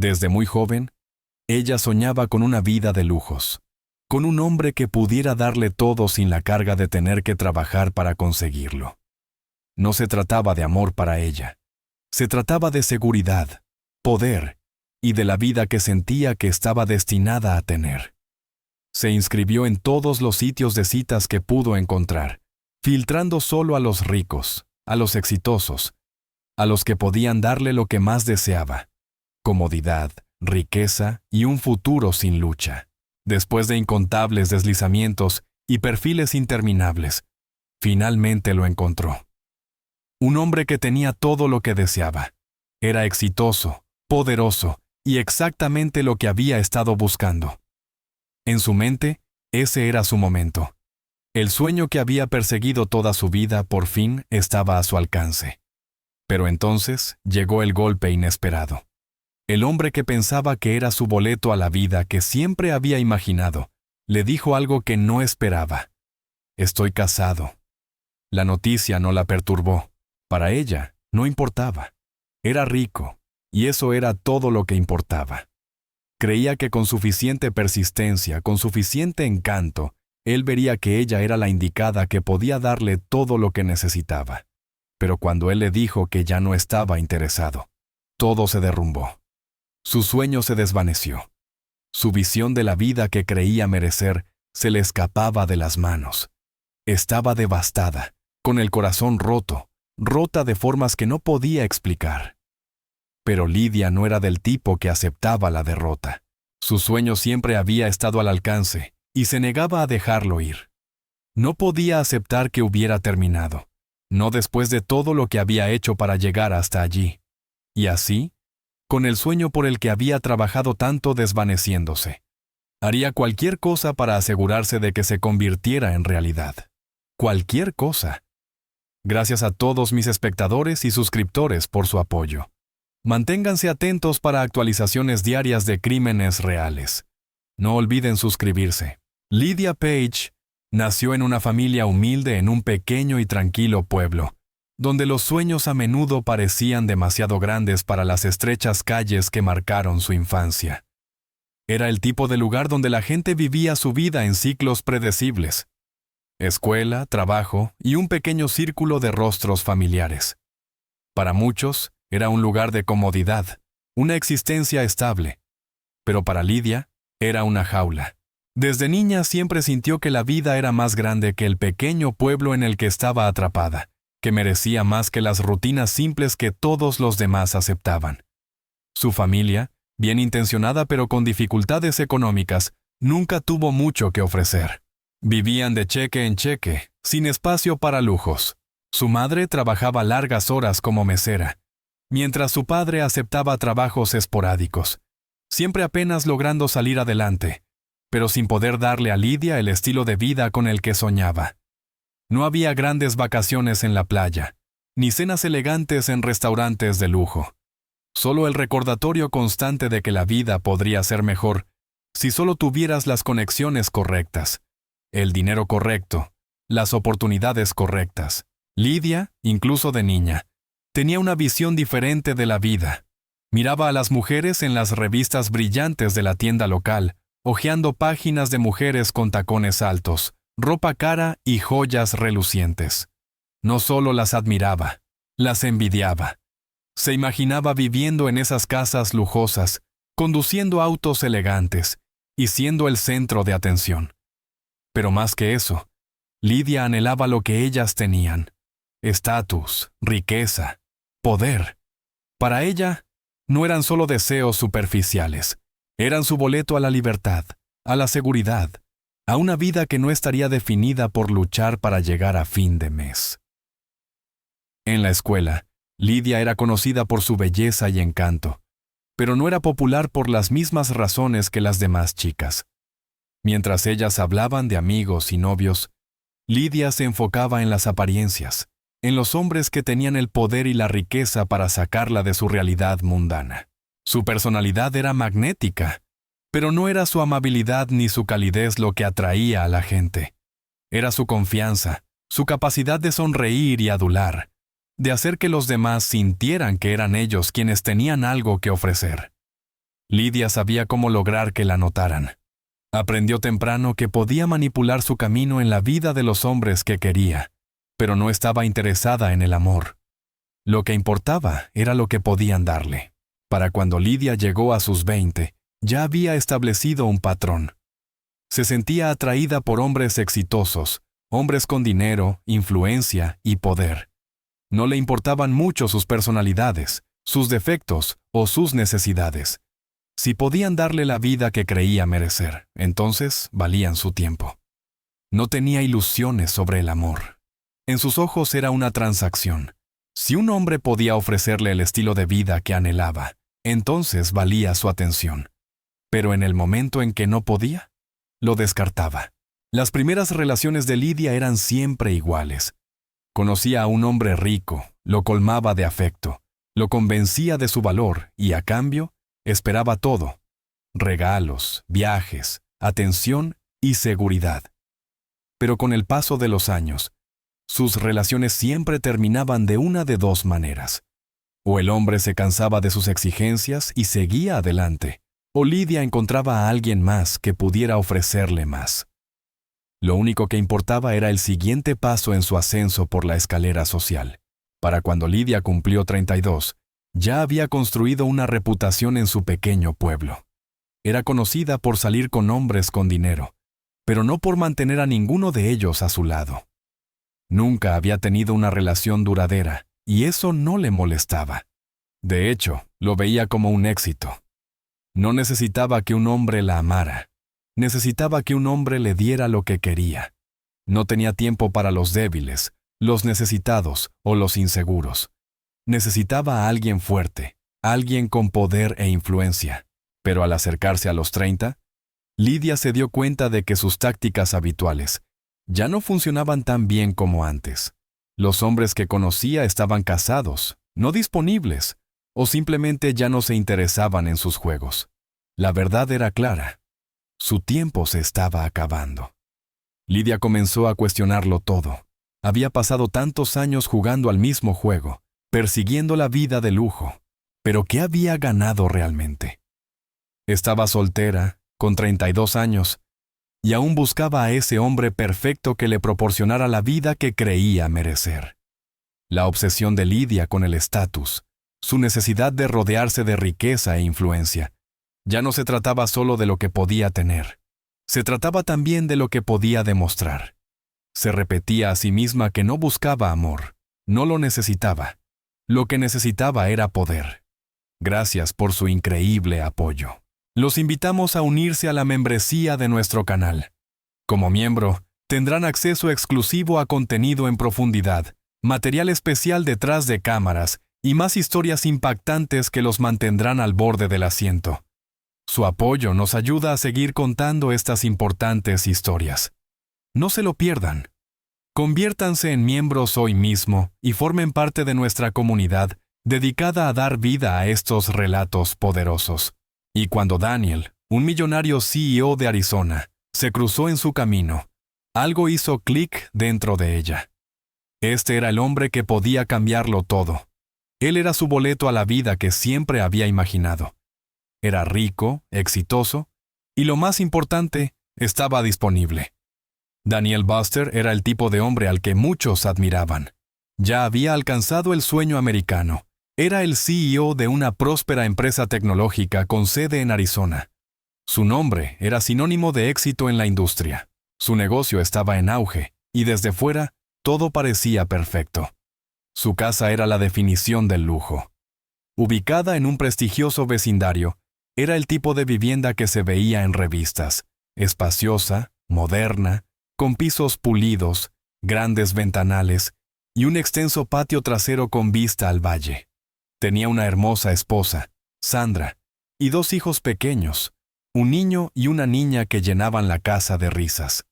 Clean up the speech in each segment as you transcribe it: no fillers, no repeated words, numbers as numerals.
Desde muy joven, ella soñaba con una vida de lujos, con un hombre que pudiera darle todo sin la carga de tener que trabajar para conseguirlo. No se trataba de amor para ella. Se trataba de seguridad, poder y de la vida que sentía que estaba destinada a tener. Se inscribió en todos los sitios de citas que pudo encontrar, filtrando solo a los ricos, a los exitosos, a los que podían darle lo que más deseaba: comodidad, riqueza y un futuro sin lucha. Después de incontables deslizamientos y perfiles interminables, finalmente lo encontró. Un hombre que tenía todo lo que deseaba. Era exitoso, poderoso y exactamente lo que había estado buscando. En su mente, ese era su momento. El sueño que había perseguido toda su vida por fin estaba a su alcance. Pero entonces llegó el golpe inesperado. El hombre que pensaba que era su boleto a la vida que siempre había imaginado, le dijo algo que no esperaba. «Estoy casado». La noticia no la perturbó. Para ella, no importaba. Era rico, y eso era todo lo que importaba. Creía que con suficiente persistencia, con suficiente encanto, él vería que ella era la indicada que podía darle todo lo que necesitaba. Pero cuando él le dijo que ya no estaba interesado, todo se derrumbó. Su sueño se desvaneció. Su visión de la vida que creía merecer se le escapaba de las manos. Estaba devastada, con el corazón roto, rota de formas que no podía explicar. Pero Lidia no era del tipo que aceptaba la derrota. Su sueño siempre había estado al alcance, y se negaba a dejarlo ir. No podía aceptar que hubiera terminado, no después de todo lo que había hecho para llegar hasta allí. Y así, con el sueño por el que había trabajado tanto desvaneciéndose, haría cualquier cosa para asegurarse de que se convirtiera en realidad. Cualquier cosa. Gracias a todos mis espectadores y suscriptores por su apoyo. Manténganse atentos para actualizaciones diarias de crímenes reales. No olviden suscribirse. Lydia Page nació en una familia humilde en un pequeño y tranquilo pueblo, donde los sueños a menudo parecían demasiado grandes para las estrechas calles que marcaron su infancia. Era el tipo de lugar donde la gente vivía su vida en ciclos predecibles: escuela, trabajo y un pequeño círculo de rostros familiares. Para muchos, era un lugar de comodidad, una existencia estable. Pero para Lydia, era una jaula. Desde niña siempre sintió que la vida era más grande que el pequeño pueblo en el que estaba atrapada, que merecía más que las rutinas simples que todos los demás aceptaban. Su familia, bien intencionada pero con dificultades económicas, nunca tuvo mucho que ofrecer. Vivían de cheque en cheque, sin espacio para lujos. Su madre trabajaba largas horas como mesera, mientras su padre aceptaba trabajos esporádicos, siempre apenas logrando salir adelante, pero sin poder darle a Lydia el estilo de vida con el que soñaba. No había grandes vacaciones en la playa, ni cenas elegantes en restaurantes de lujo. Solo el recordatorio constante de que la vida podría ser mejor si solo tuvieras las conexiones correctas, el dinero correcto, las oportunidades correctas. Lydia, incluso de niña, tenía una visión diferente de la vida. Miraba a las mujeres en las revistas brillantes de la tienda local, hojeando páginas de mujeres con tacones altos, ropa cara y joyas relucientes. No solo las admiraba, las envidiaba. Se imaginaba viviendo en esas casas lujosas, conduciendo autos elegantes y siendo el centro de atención. Pero más que eso, Lydia anhelaba lo que ellas tenían: estatus, riqueza, poder. Para ella, no eran solo deseos superficiales, eran su boleto a la libertad, a la seguridad, a una vida que no estaría definida por luchar para llegar a fin de mes. En la escuela, Lydia era conocida por su belleza y encanto, pero no era popular por las mismas razones que las demás chicas. Mientras ellas hablaban de amigos y novios, Lydia se enfocaba en las apariencias, en los hombres que tenían el poder y la riqueza para sacarla de su realidad mundana. Su personalidad era magnética, pero no era su amabilidad ni su calidez lo que atraía a la gente. Era su confianza, su capacidad de sonreír y adular, de hacer que los demás sintieran que eran ellos quienes tenían algo que ofrecer. Lidia sabía cómo lograr que la notaran. Aprendió temprano que podía manipular su camino en la vida de los hombres que quería, pero no estaba interesada en el amor. Lo que importaba era lo que podían darle. Para cuando Lidia llegó a sus 20, ya había establecido un patrón. Se sentía atraída por hombres exitosos, hombres con dinero, influencia y poder. No le importaban mucho sus personalidades, sus defectos o sus necesidades. Si podían darle la vida que creía merecer, entonces valían su tiempo. No tenía ilusiones sobre el amor. En sus ojos era una transacción. Si un hombre podía ofrecerle el estilo de vida que anhelaba, entonces valía su atención. Pero en el momento en que no podía, lo descartaba. Las primeras relaciones de Lidia eran siempre iguales. Conocía a un hombre rico, lo colmaba de afecto, lo convencía de su valor y, a cambio, esperaba todo: regalos, viajes, atención y seguridad. Pero con el paso de los años, sus relaciones siempre terminaban de una de dos maneras. O el hombre se cansaba de sus exigencias y seguía adelante, o Lidia encontraba a alguien más que pudiera ofrecerle más. Lo único que importaba era el siguiente paso en su ascenso por la escalera social. Para cuando Lidia cumplió 32, ya había construido una reputación en su pequeño pueblo. Era conocida por salir con hombres con dinero, pero no por mantener a ninguno de ellos a su lado. Nunca había tenido una relación duradera, y eso no le molestaba. De hecho, lo veía como un éxito. No necesitaba que un hombre la amara. Necesitaba que un hombre le diera lo que quería. No tenía tiempo para los débiles, los necesitados o los inseguros. Necesitaba a alguien fuerte, alguien con poder e influencia. Pero al acercarse a los 30, Lidia se dio cuenta de que sus tácticas habituales ya no funcionaban tan bien como antes. Los hombres que conocía estaban casados, no disponibles, o simplemente ya no se interesaban en sus juegos. La verdad era clara: su tiempo se estaba acabando. Lidia comenzó a cuestionarlo todo. Había pasado tantos años jugando al mismo juego, persiguiendo la vida de lujo. ¿Pero qué había ganado realmente? Estaba soltera, con 32 años, y aún buscaba a ese hombre perfecto que le proporcionara la vida que creía merecer. La obsesión de Lidia con el estatus, su necesidad de rodearse de riqueza e influencia, ya no se trataba solo de lo que podía tener. Se trataba también de lo que podía demostrar. Se repetía a sí misma que no buscaba amor, no lo necesitaba. Lo que necesitaba era poder. Gracias por su increíble apoyo. Los invitamos a unirse a la membresía de nuestro canal. Como miembro, tendrán acceso exclusivo a contenido en profundidad, material especial detrás de cámaras y más historias impactantes que los mantendrán al borde del asiento. Su apoyo nos ayuda a seguir contando estas importantes historias. No se lo pierdan. Conviértanse en miembros hoy mismo y formen parte de nuestra comunidad dedicada a dar vida a estos relatos poderosos. Y cuando Daniel, un millonario CEO de Arizona, se cruzó en su camino, algo hizo clic dentro de ella. Este era el hombre que podía cambiarlo todo. Él era su boleto a la vida que siempre había imaginado. Era rico, exitoso, y lo más importante, estaba disponible. Daniel Buster era el tipo de hombre al que muchos admiraban. Ya había alcanzado el sueño americano. Era el CEO de una próspera empresa tecnológica con sede en Arizona. Su nombre era sinónimo de éxito en la industria. Su negocio estaba en auge, y desde fuera, todo parecía perfecto. Su casa era la definición del lujo. Ubicada en un prestigioso vecindario, era el tipo de vivienda que se veía en revistas: espaciosa, moderna, con pisos pulidos, grandes ventanales y un extenso patio trasero con vista al valle. Tenía una hermosa esposa, Sandra, y 2 hijos pequeños, un niño y una niña que llenaban la casa de risas.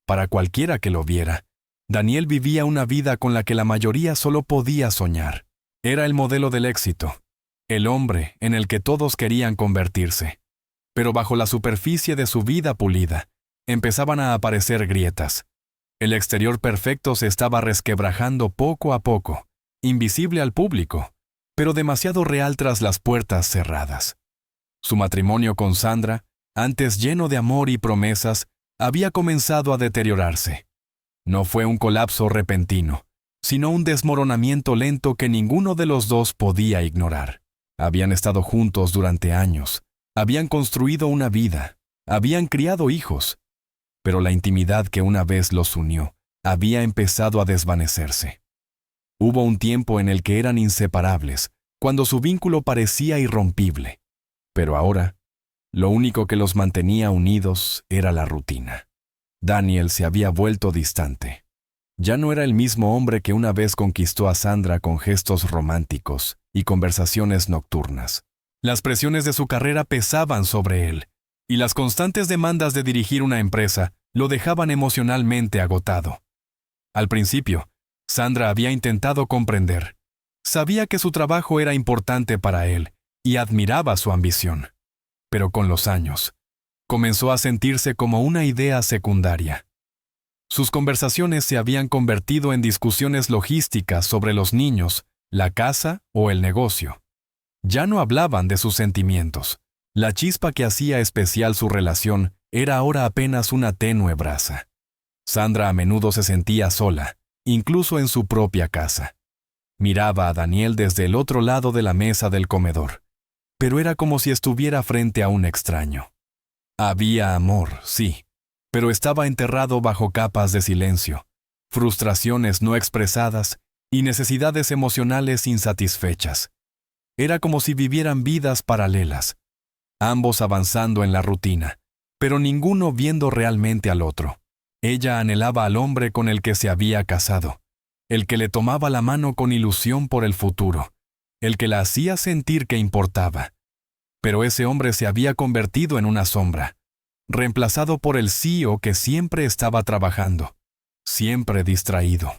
Para cualquiera que lo viera, Daniel vivía una vida con la que la mayoría solo podía soñar. Era el modelo del éxito, el hombre en el que todos querían convertirse. Pero bajo la superficie de su vida pulida, empezaban a aparecer grietas. El exterior perfecto se estaba resquebrajando poco a poco, invisible al público, pero demasiado real tras las puertas cerradas. Su matrimonio con Sandra, antes lleno de amor y promesas, había comenzado a deteriorarse. No fue un colapso repentino, sino un desmoronamiento lento que ninguno de los dos podía ignorar. Habían estado juntos durante años, habían construido una vida, habían criado hijos, pero la intimidad que una vez los unió había empezado a desvanecerse. Hubo un tiempo en el que eran inseparables, cuando su vínculo parecía irrompible, pero ahora, lo único que los mantenía unidos era la rutina. Daniel se había vuelto distante. Ya no era el mismo hombre que una vez conquistó a Sandra con gestos románticos y conversaciones nocturnas. Las presiones de su carrera pesaban sobre él, y las constantes demandas de dirigir una empresa lo dejaban emocionalmente agotado. Al principio, Sandra había intentado comprender. Sabía que su trabajo era importante para él y admiraba su ambición. Pero con los años, comenzó a sentirse como una idea secundaria. Sus conversaciones se habían convertido en discusiones logísticas sobre los niños, la casa o el negocio. Ya no hablaban de sus sentimientos. La chispa que hacía especial su relación era ahora apenas una tenue brasa. Sandra a menudo se sentía sola, incluso en su propia casa. Miraba a Daniel desde el otro lado de la mesa del comedor, pero era como si estuviera frente a un extraño. Había amor, sí, pero estaba enterrado bajo capas de silencio, frustraciones no expresadas y necesidades emocionales insatisfechas. Era como si vivieran vidas paralelas, ambos avanzando en la rutina, pero ninguno viendo realmente al otro. Ella anhelaba al hombre con el que se había casado, el que le tomaba la mano con ilusión por el futuro, el que la hacía sentir que importaba. Pero ese hombre se había convertido en una sombra, reemplazado por el CEO que siempre estaba trabajando, siempre distraído.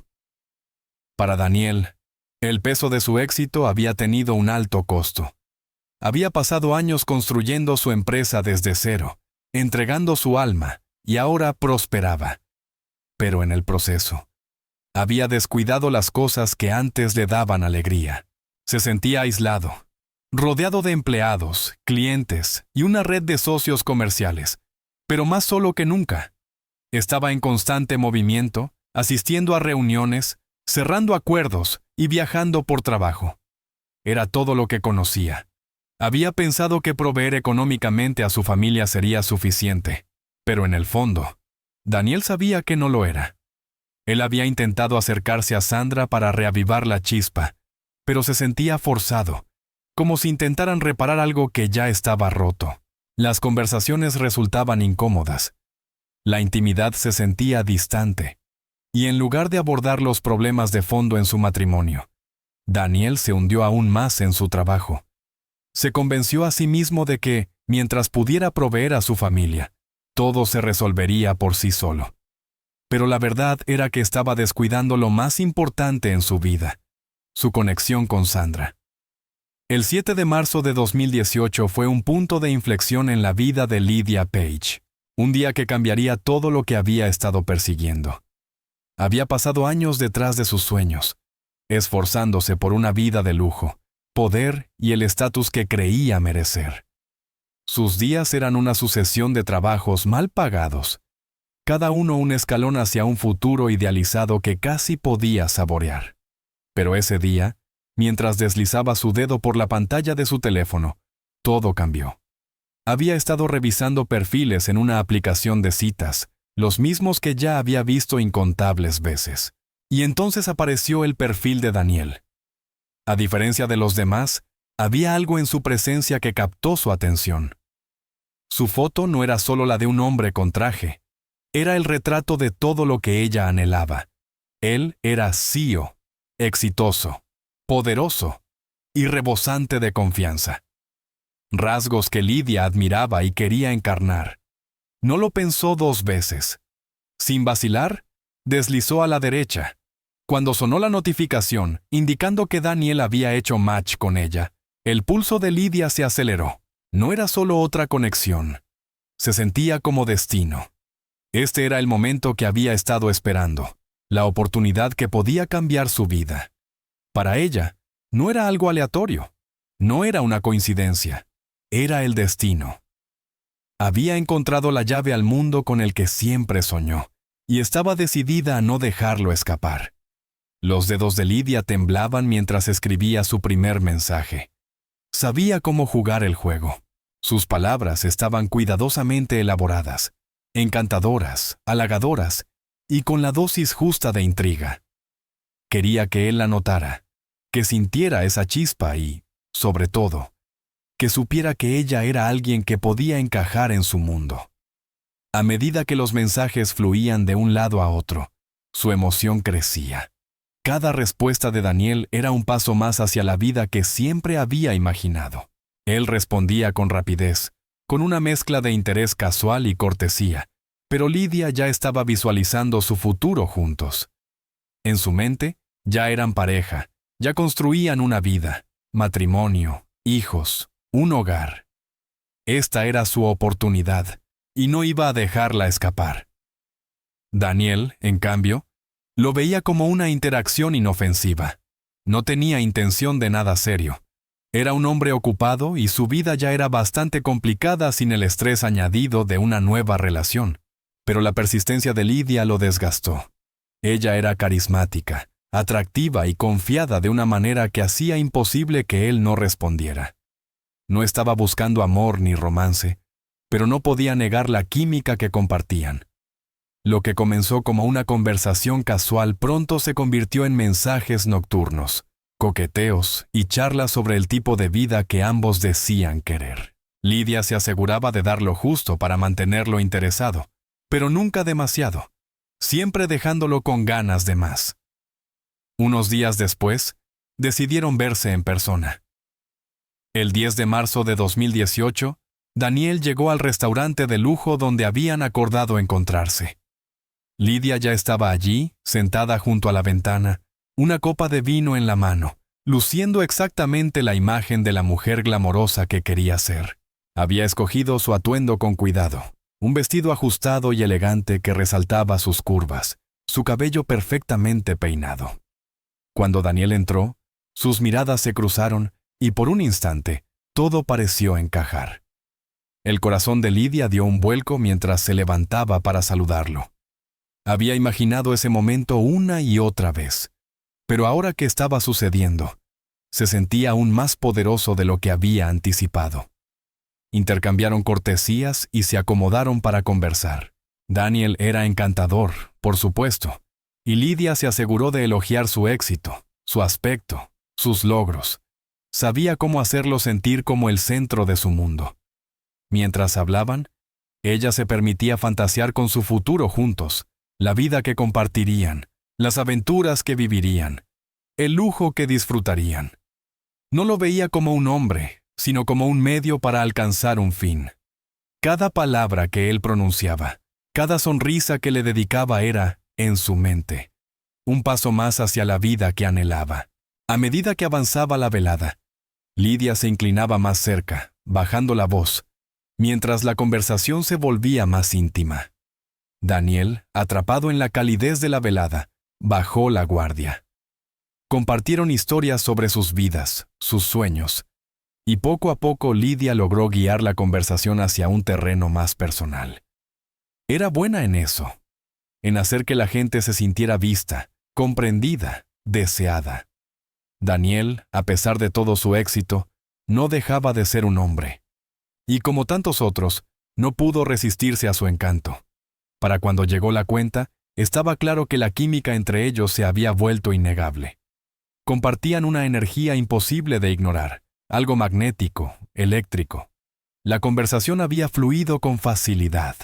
Para Daniel, el peso de su éxito había tenido un alto costo. Había pasado años construyendo su empresa desde cero, entregando su alma, y ahora prosperaba. Pero en el proceso, había descuidado las cosas que antes le daban alegría. Se sentía aislado, rodeado de empleados, clientes y una red de socios comerciales, pero más solo que nunca. Estaba en constante movimiento, asistiendo a reuniones, cerrando acuerdos y viajando por trabajo. Era todo lo que conocía. Había pensado que proveer económicamente a su familia sería suficiente, pero en el fondo, Daniel sabía que no lo era. Él había intentado acercarse a Sandra para reavivar la chispa, pero se sentía forzado, como si intentaran reparar algo que ya estaba roto. Las conversaciones resultaban incómodas. La intimidad se sentía distante, y en lugar de abordar los problemas de fondo en su matrimonio, Daniel se hundió aún más en su trabajo. Se convenció a sí mismo de que, mientras pudiera proveer a su familia, todo se resolvería por sí solo. Pero la verdad era que estaba descuidando lo más importante en su vida, su conexión con Sandra. El 7 de marzo de 2018 fue un punto de inflexión en la vida de Lydia Page, un día que cambiaría todo lo que había estado persiguiendo. Había pasado años detrás de sus sueños, esforzándose por una vida de lujo, poder y el estatus que creía merecer. Sus días eran una sucesión de trabajos mal pagados, cada uno un escalón hacia un futuro idealizado que casi podía saborear. Pero ese día, mientras deslizaba su dedo por la pantalla de su teléfono, todo cambió. Había estado revisando perfiles en una aplicación de citas, los mismos que ya había visto incontables veces. Y entonces apareció el perfil de Daniel. A diferencia de los demás, había algo en su presencia que captó su atención. Su foto no era solo la de un hombre con traje, era el retrato de todo lo que ella anhelaba. Él era CEO, exitoso, poderoso y rebosante de confianza. Rasgos que Lydia admiraba y quería encarnar. No lo pensó dos veces. Sin vacilar, deslizó a la derecha. Cuando sonó la notificación, indicando que Daniel había hecho match con ella, el pulso de Lydia se aceleró. No era solo otra conexión. Se sentía como destino. Este era el momento que había estado esperando, la oportunidad que podía cambiar su vida. Para ella, no era algo aleatorio. No era una coincidencia. Era el destino. Había encontrado la llave al mundo con el que siempre soñó, y estaba decidida a no dejarlo escapar. Los dedos de Lidia temblaban mientras escribía su primer mensaje. Sabía cómo jugar el juego. Sus palabras estaban cuidadosamente elaboradas, encantadoras, halagadoras, y con la dosis justa de intriga. Quería que él la notara, que sintiera esa chispa y, sobre todo, que supiera que ella era alguien que podía encajar en su mundo. A medida que los mensajes fluían de un lado a otro, su emoción crecía. Cada respuesta de Daniel era un paso más hacia la vida que siempre había imaginado. Él respondía con rapidez, con una mezcla de interés casual y cortesía, pero Lidia ya estaba visualizando su futuro juntos. En su mente, ya eran pareja, ya construían una vida, matrimonio, hijos, un hogar. Esta era su oportunidad, y no iba a dejarla escapar. Daniel, en cambio, lo veía como una interacción inofensiva. No tenía intención de nada serio. Era un hombre ocupado y su vida ya era bastante complicada sin el estrés añadido de una nueva relación. Pero la persistencia de Lidia lo desgastó. Ella era carismática, atractiva y confiada de una manera que hacía imposible que él no respondiera. No estaba buscando amor ni romance, pero no podía negar la química que compartían. Lo que comenzó como una conversación casual pronto se convirtió en mensajes nocturnos, coqueteos y charlas sobre el tipo de vida que ambos decían querer. Lidia se aseguraba de dar lo justo para mantenerlo interesado, pero nunca demasiado, siempre dejándolo con ganas de más. Unos días después, decidieron verse en persona. El 10 de marzo de 2018, Daniel llegó al restaurante de lujo donde habían acordado encontrarse. Lidia ya estaba allí, sentada junto a la ventana, una copa de vino en la mano, luciendo exactamente la imagen de la mujer glamorosa que quería ser. Había escogido su atuendo con cuidado, un vestido ajustado y elegante que resaltaba sus curvas, su cabello perfectamente peinado. Cuando Daniel entró, sus miradas se cruzaron y por un instante, todo pareció encajar. El corazón de Lidia dio un vuelco mientras se levantaba para saludarlo. Había imaginado ese momento una y otra vez, pero ahora que estaba sucediendo, se sentía aún más poderoso de lo que había anticipado. Intercambiaron cortesías y se acomodaron para conversar. Daniel era encantador, por supuesto, y Lidia se aseguró de elogiar su éxito, su aspecto, sus logros. Sabía cómo hacerlo sentir como el centro de su mundo. Mientras hablaban, ella se permitía fantasear con su futuro juntos, la vida que compartirían, las aventuras que vivirían, el lujo que disfrutarían. No lo veía como un hombre, sino como un medio para alcanzar un fin. Cada palabra que él pronunciaba, cada sonrisa que le dedicaba era, en su mente, un paso más hacia la vida que anhelaba. A medida que avanzaba la velada, Lidia se inclinaba más cerca, bajando la voz, mientras la conversación se volvía más íntima. Daniel, atrapado en la calidez de la velada, bajó la guardia. Compartieron historias sobre sus vidas, sus sueños, y poco a poco Lidia logró guiar la conversación hacia un terreno más personal. Era buena en eso, en hacer que la gente se sintiera vista, comprendida, deseada. Daniel, a pesar de todo su éxito, no dejaba de ser un hombre. Y como tantos otros, no pudo resistirse a su encanto. Para cuando llegó la cuenta, estaba claro que la química entre ellos se había vuelto innegable. Compartían una energía imposible de ignorar, algo magnético, eléctrico. La conversación había fluido con facilidad.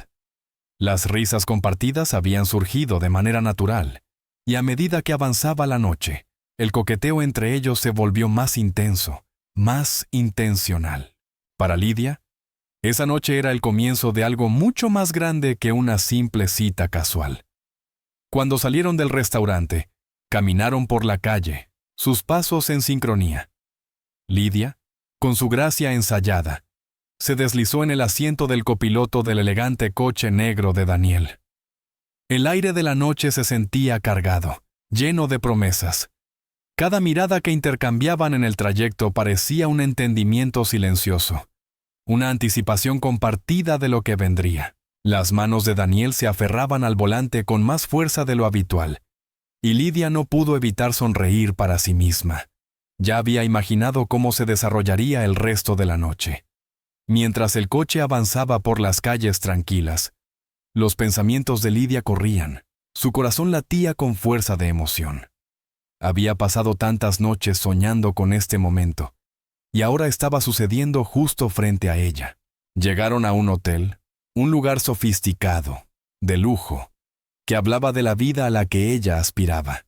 Las risas compartidas habían surgido de manera natural, y a medida que avanzaba la noche, el coqueteo entre ellos se volvió más intenso, más intencional. Para Lidia, esa noche era el comienzo de algo mucho más grande que una simple cita casual. Cuando salieron del restaurante, caminaron por la calle, sus pasos en sincronía. Lidia, con su gracia ensayada, se deslizó en el asiento del copiloto del elegante coche negro de Daniel. El aire de la noche se sentía cargado, lleno de promesas. Cada mirada que intercambiaban en el trayecto parecía un entendimiento silencioso. una anticipación compartida de lo que vendría. Las manos de Daniel se aferraban al volante con más fuerza de lo habitual, y Lidia no pudo evitar sonreír para sí misma. Ya había imaginado cómo se desarrollaría el resto de la noche. Mientras el coche avanzaba por las calles tranquilas, los pensamientos de Lidia corrían. Su corazón latía con fuerza de emoción. Había pasado tantas noches soñando con este momento, y ahora estaba sucediendo justo frente a ella. Llegaron a un hotel, un lugar sofisticado, de lujo, que hablaba de la vida a la que ella aspiraba.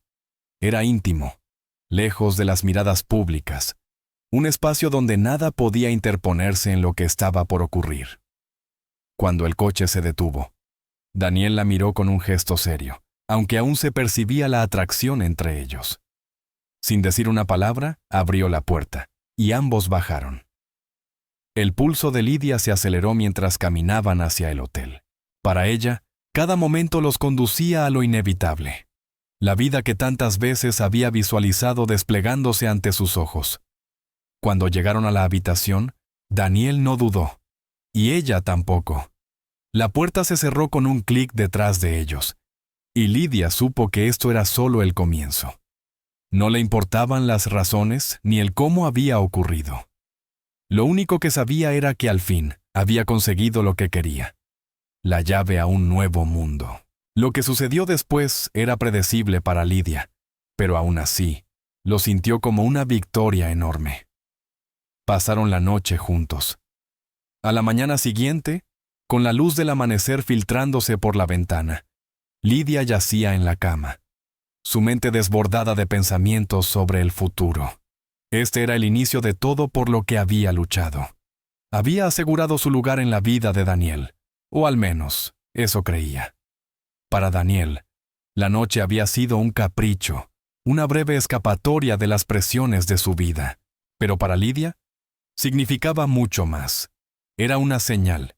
Era íntimo, lejos de las miradas públicas, un espacio donde nada podía interponerse en lo que estaba por ocurrir. Cuando el coche se detuvo, Daniel la miró con un gesto serio, aunque aún se percibía la atracción entre ellos. Sin decir una palabra, abrió la puerta, y ambos bajaron. El pulso de Lidia se aceleró mientras caminaban hacia el hotel. Para ella, cada momento los conducía a lo inevitable. La vida que tantas veces había visualizado desplegándose ante sus ojos. Cuando llegaron a la habitación, Daniel no dudó, y ella tampoco. La puerta se cerró con un clic detrás de ellos, y Lidia supo que esto era solo el comienzo. No le importaban las razones ni el cómo había ocurrido. Lo único que sabía era que al fin había conseguido lo que quería: la llave a un nuevo mundo. Lo que sucedió después era predecible para Lidia, pero aún así, lo sintió como una victoria enorme. Pasaron la noche juntos. A la mañana siguiente, con la luz del amanecer filtrándose por la ventana, Lidia yacía en la cama, su mente desbordada de pensamientos sobre el futuro. Este era el inicio de todo por lo que había luchado. Había asegurado su lugar en la vida de Daniel, o al menos, eso creía. Para Daniel, la noche había sido un capricho, una breve escapatoria de las presiones de su vida. Pero para Lidia, significaba mucho más. Era una señal,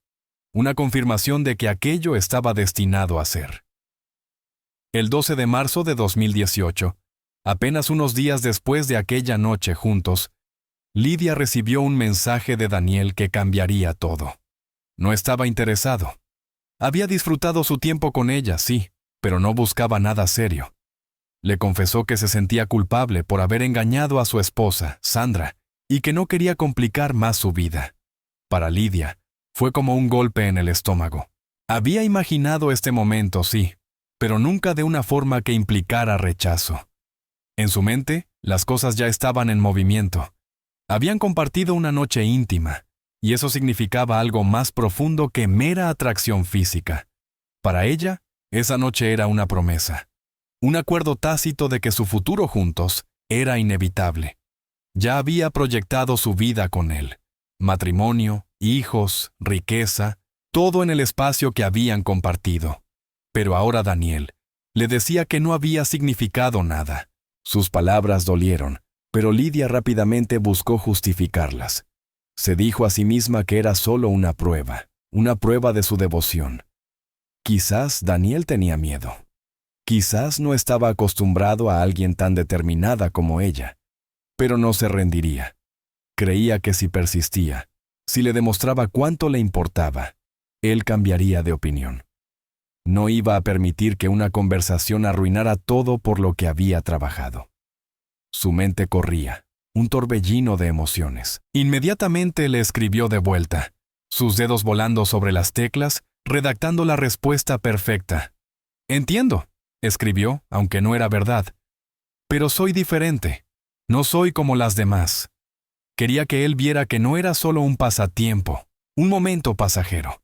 una confirmación de que aquello estaba destinado a ser. El 12 de marzo de 2018, apenas unos días después de aquella noche juntos, Lidia recibió un mensaje de Daniel que cambiaría todo. No estaba interesado. Había disfrutado su tiempo con ella, sí, pero no buscaba nada serio. Le confesó que se sentía culpable por haber engañado a su esposa, Sandra, y que no quería complicar más su vida. Para Lidia, fue como un golpe en el estómago. Había imaginado este momento, sí, pero nunca de una forma que implicara rechazo. En su mente, las cosas ya estaban en movimiento. Habían compartido una noche íntima, y eso significaba algo más profundo que mera atracción física. Para ella, esa noche era una promesa, un acuerdo tácito de que su futuro juntos era inevitable. Ya había proyectado su vida con él: matrimonio, hijos, riqueza, todo en el espacio que habían compartido. Pero ahora Daniel le decía que no había significado nada. Sus palabras dolieron, pero Lidia rápidamente buscó justificarlas. Se dijo a sí misma que era solo una prueba de su devoción. Quizás Daniel tenía miedo. Quizás no estaba acostumbrado a alguien tan determinada como ella, pero no se rendiría. Creía que si persistía, si le demostraba cuánto le importaba, él cambiaría de opinión. No iba a permitir que una conversación arruinara todo por lo que había trabajado. Su mente corría, un torbellino de emociones. Inmediatamente le escribió de vuelta, sus dedos volando sobre las teclas, redactando la respuesta perfecta. «Entiendo», escribió, aunque no era verdad. «Pero soy diferente. No soy como las demás». Quería que él viera que no era solo un pasatiempo, un momento pasajero.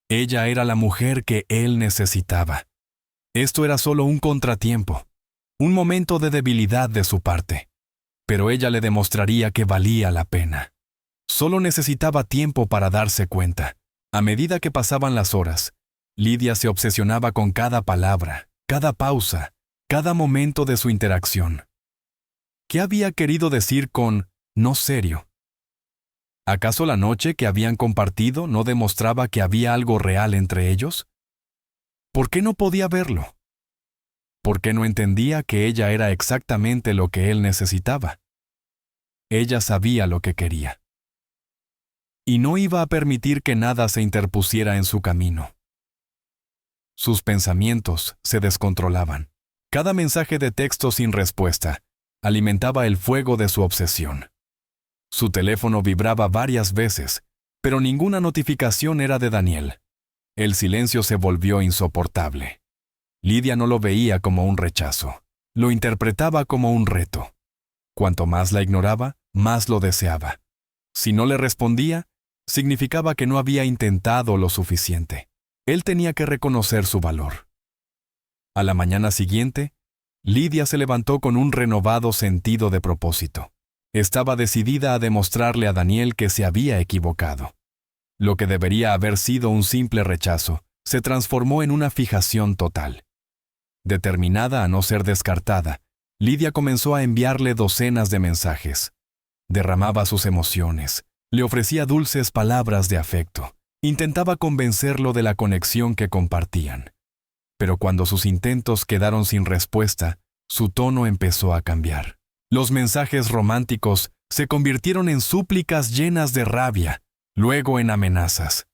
Ella era la mujer que él necesitaba. Esto era solo un contratiempo, un momento de debilidad de su parte. Pero ella le demostraría que valía la pena. Solo necesitaba tiempo para darse cuenta. A medida que pasaban las horas, Lidia se obsesionaba con cada palabra, cada pausa, cada momento de su interacción. ¿Qué había querido decir con «no serio»? ¿Acaso la noche que habían compartido no demostraba que había algo real entre ellos? ¿Por qué no podía verlo? ¿Por qué no entendía que ella era exactamente lo que él necesitaba? Ella sabía lo que quería. y no iba a permitir que nada se interpusiera en su camino. Sus pensamientos se descontrolaban. Cada mensaje de texto sin respuesta alimentaba el fuego de su obsesión. Su teléfono vibraba varias veces, pero ninguna notificación era de Daniel. El silencio se volvió insoportable. Lidia no lo veía como un rechazo, lo interpretaba como un reto. Cuanto más la ignoraba, más lo deseaba. Si no le respondía, significaba que no había intentado lo suficiente. Él tenía que reconocer su valor. A la mañana siguiente, Lidia se levantó con un renovado sentido de propósito. Estaba decidida a demostrarle a Daniel que se había equivocado. Lo que debería haber sido un simple rechazo, se transformó en una fijación total. Determinada a no ser descartada, Lidia comenzó a enviarle docenas de mensajes. Derramaba sus emociones, le ofrecía dulces palabras de afecto, intentaba convencerlo de la conexión que compartían. Pero cuando sus intentos quedaron sin respuesta, su tono empezó a cambiar. Los mensajes románticos se convirtieron en súplicas llenas de rabia, luego en amenazas.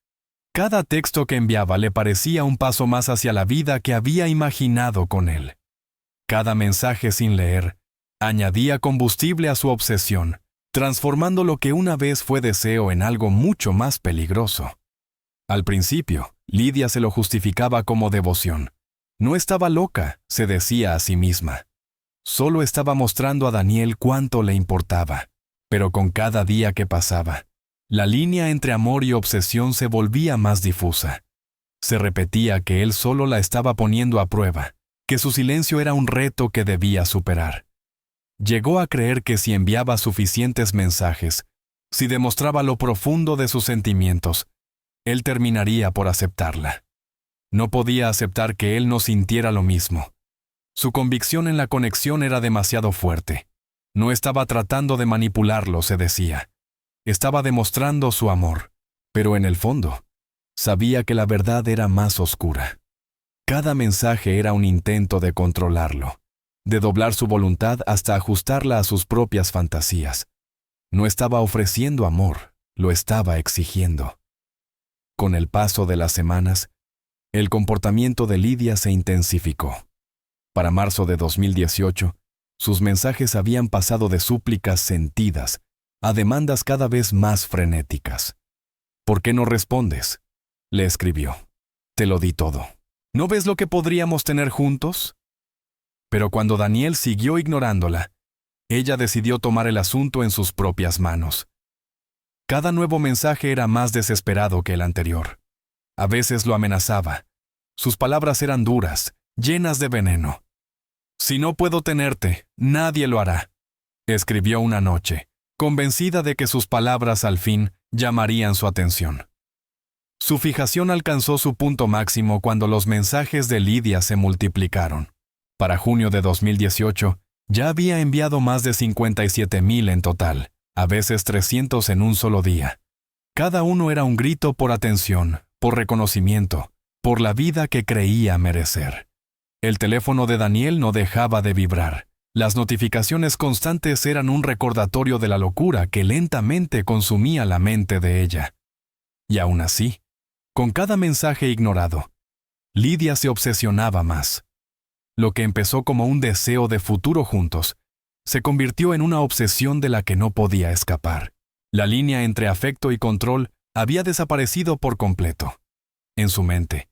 Cada texto que enviaba le parecía un paso más hacia la vida que había imaginado con él. Cada mensaje sin leer añadía combustible a su obsesión, transformando lo que una vez fue deseo en algo mucho más peligroso. Al principio, Lidia se lo justificaba como devoción. No estaba loca, se decía a sí misma. Solo estaba mostrando a Daniel cuánto le importaba. Pero con cada día que pasaba, la línea entre amor y obsesión se volvía más difusa. Se repetía que él solo la estaba poniendo a prueba, que su silencio era un reto que debía superar. Llegó a creer que si enviaba suficientes mensajes, si demostraba lo profundo de sus sentimientos, él terminaría por aceptarla. No podía aceptar que él no sintiera lo mismo. Su convicción en la conexión era demasiado fuerte. No estaba tratando de manipularlo, se decía. Estaba demostrando su amor, pero en el fondo, sabía que la verdad era más oscura. Cada mensaje era un intento de controlarlo, de doblar su voluntad hasta ajustarla a sus propias fantasías. No estaba ofreciendo amor, lo estaba exigiendo. Con el paso de las semanas, el comportamiento de Lidia se intensificó. Para marzo de 2018, sus mensajes habían pasado de súplicas sentidas a demandas cada vez más frenéticas. ¿Por qué no respondes?, le escribió. Te lo di todo. ¿No ves lo que podríamos tener juntos? Pero cuando Daniel siguió ignorándola, ella decidió tomar el asunto en sus propias manos. Cada nuevo mensaje era más desesperado que el anterior. A veces lo amenazaba. Sus palabras eran duras, llenas de veneno. Si no puedo tenerte, nadie lo hará, escribió una noche, convencida de que sus palabras al fin llamarían su atención. Su fijación alcanzó su punto máximo cuando los mensajes de Lidia se multiplicaron. Para junio de 2018, ya había enviado más de 57,000 en total, a veces 300 en un solo día. Cada uno era un grito por atención, por reconocimiento, por la vida que creía merecer. El teléfono de Daniel no dejaba de vibrar. Las notificaciones constantes eran un recordatorio de la locura que lentamente consumía la mente de ella. Y aún así, con cada mensaje ignorado, Lidia se obsesionaba más. Lo que empezó como un deseo de futuro juntos, se convirtió en una obsesión de la que no podía escapar. La línea entre afecto y control había desaparecido por completo. En su mente,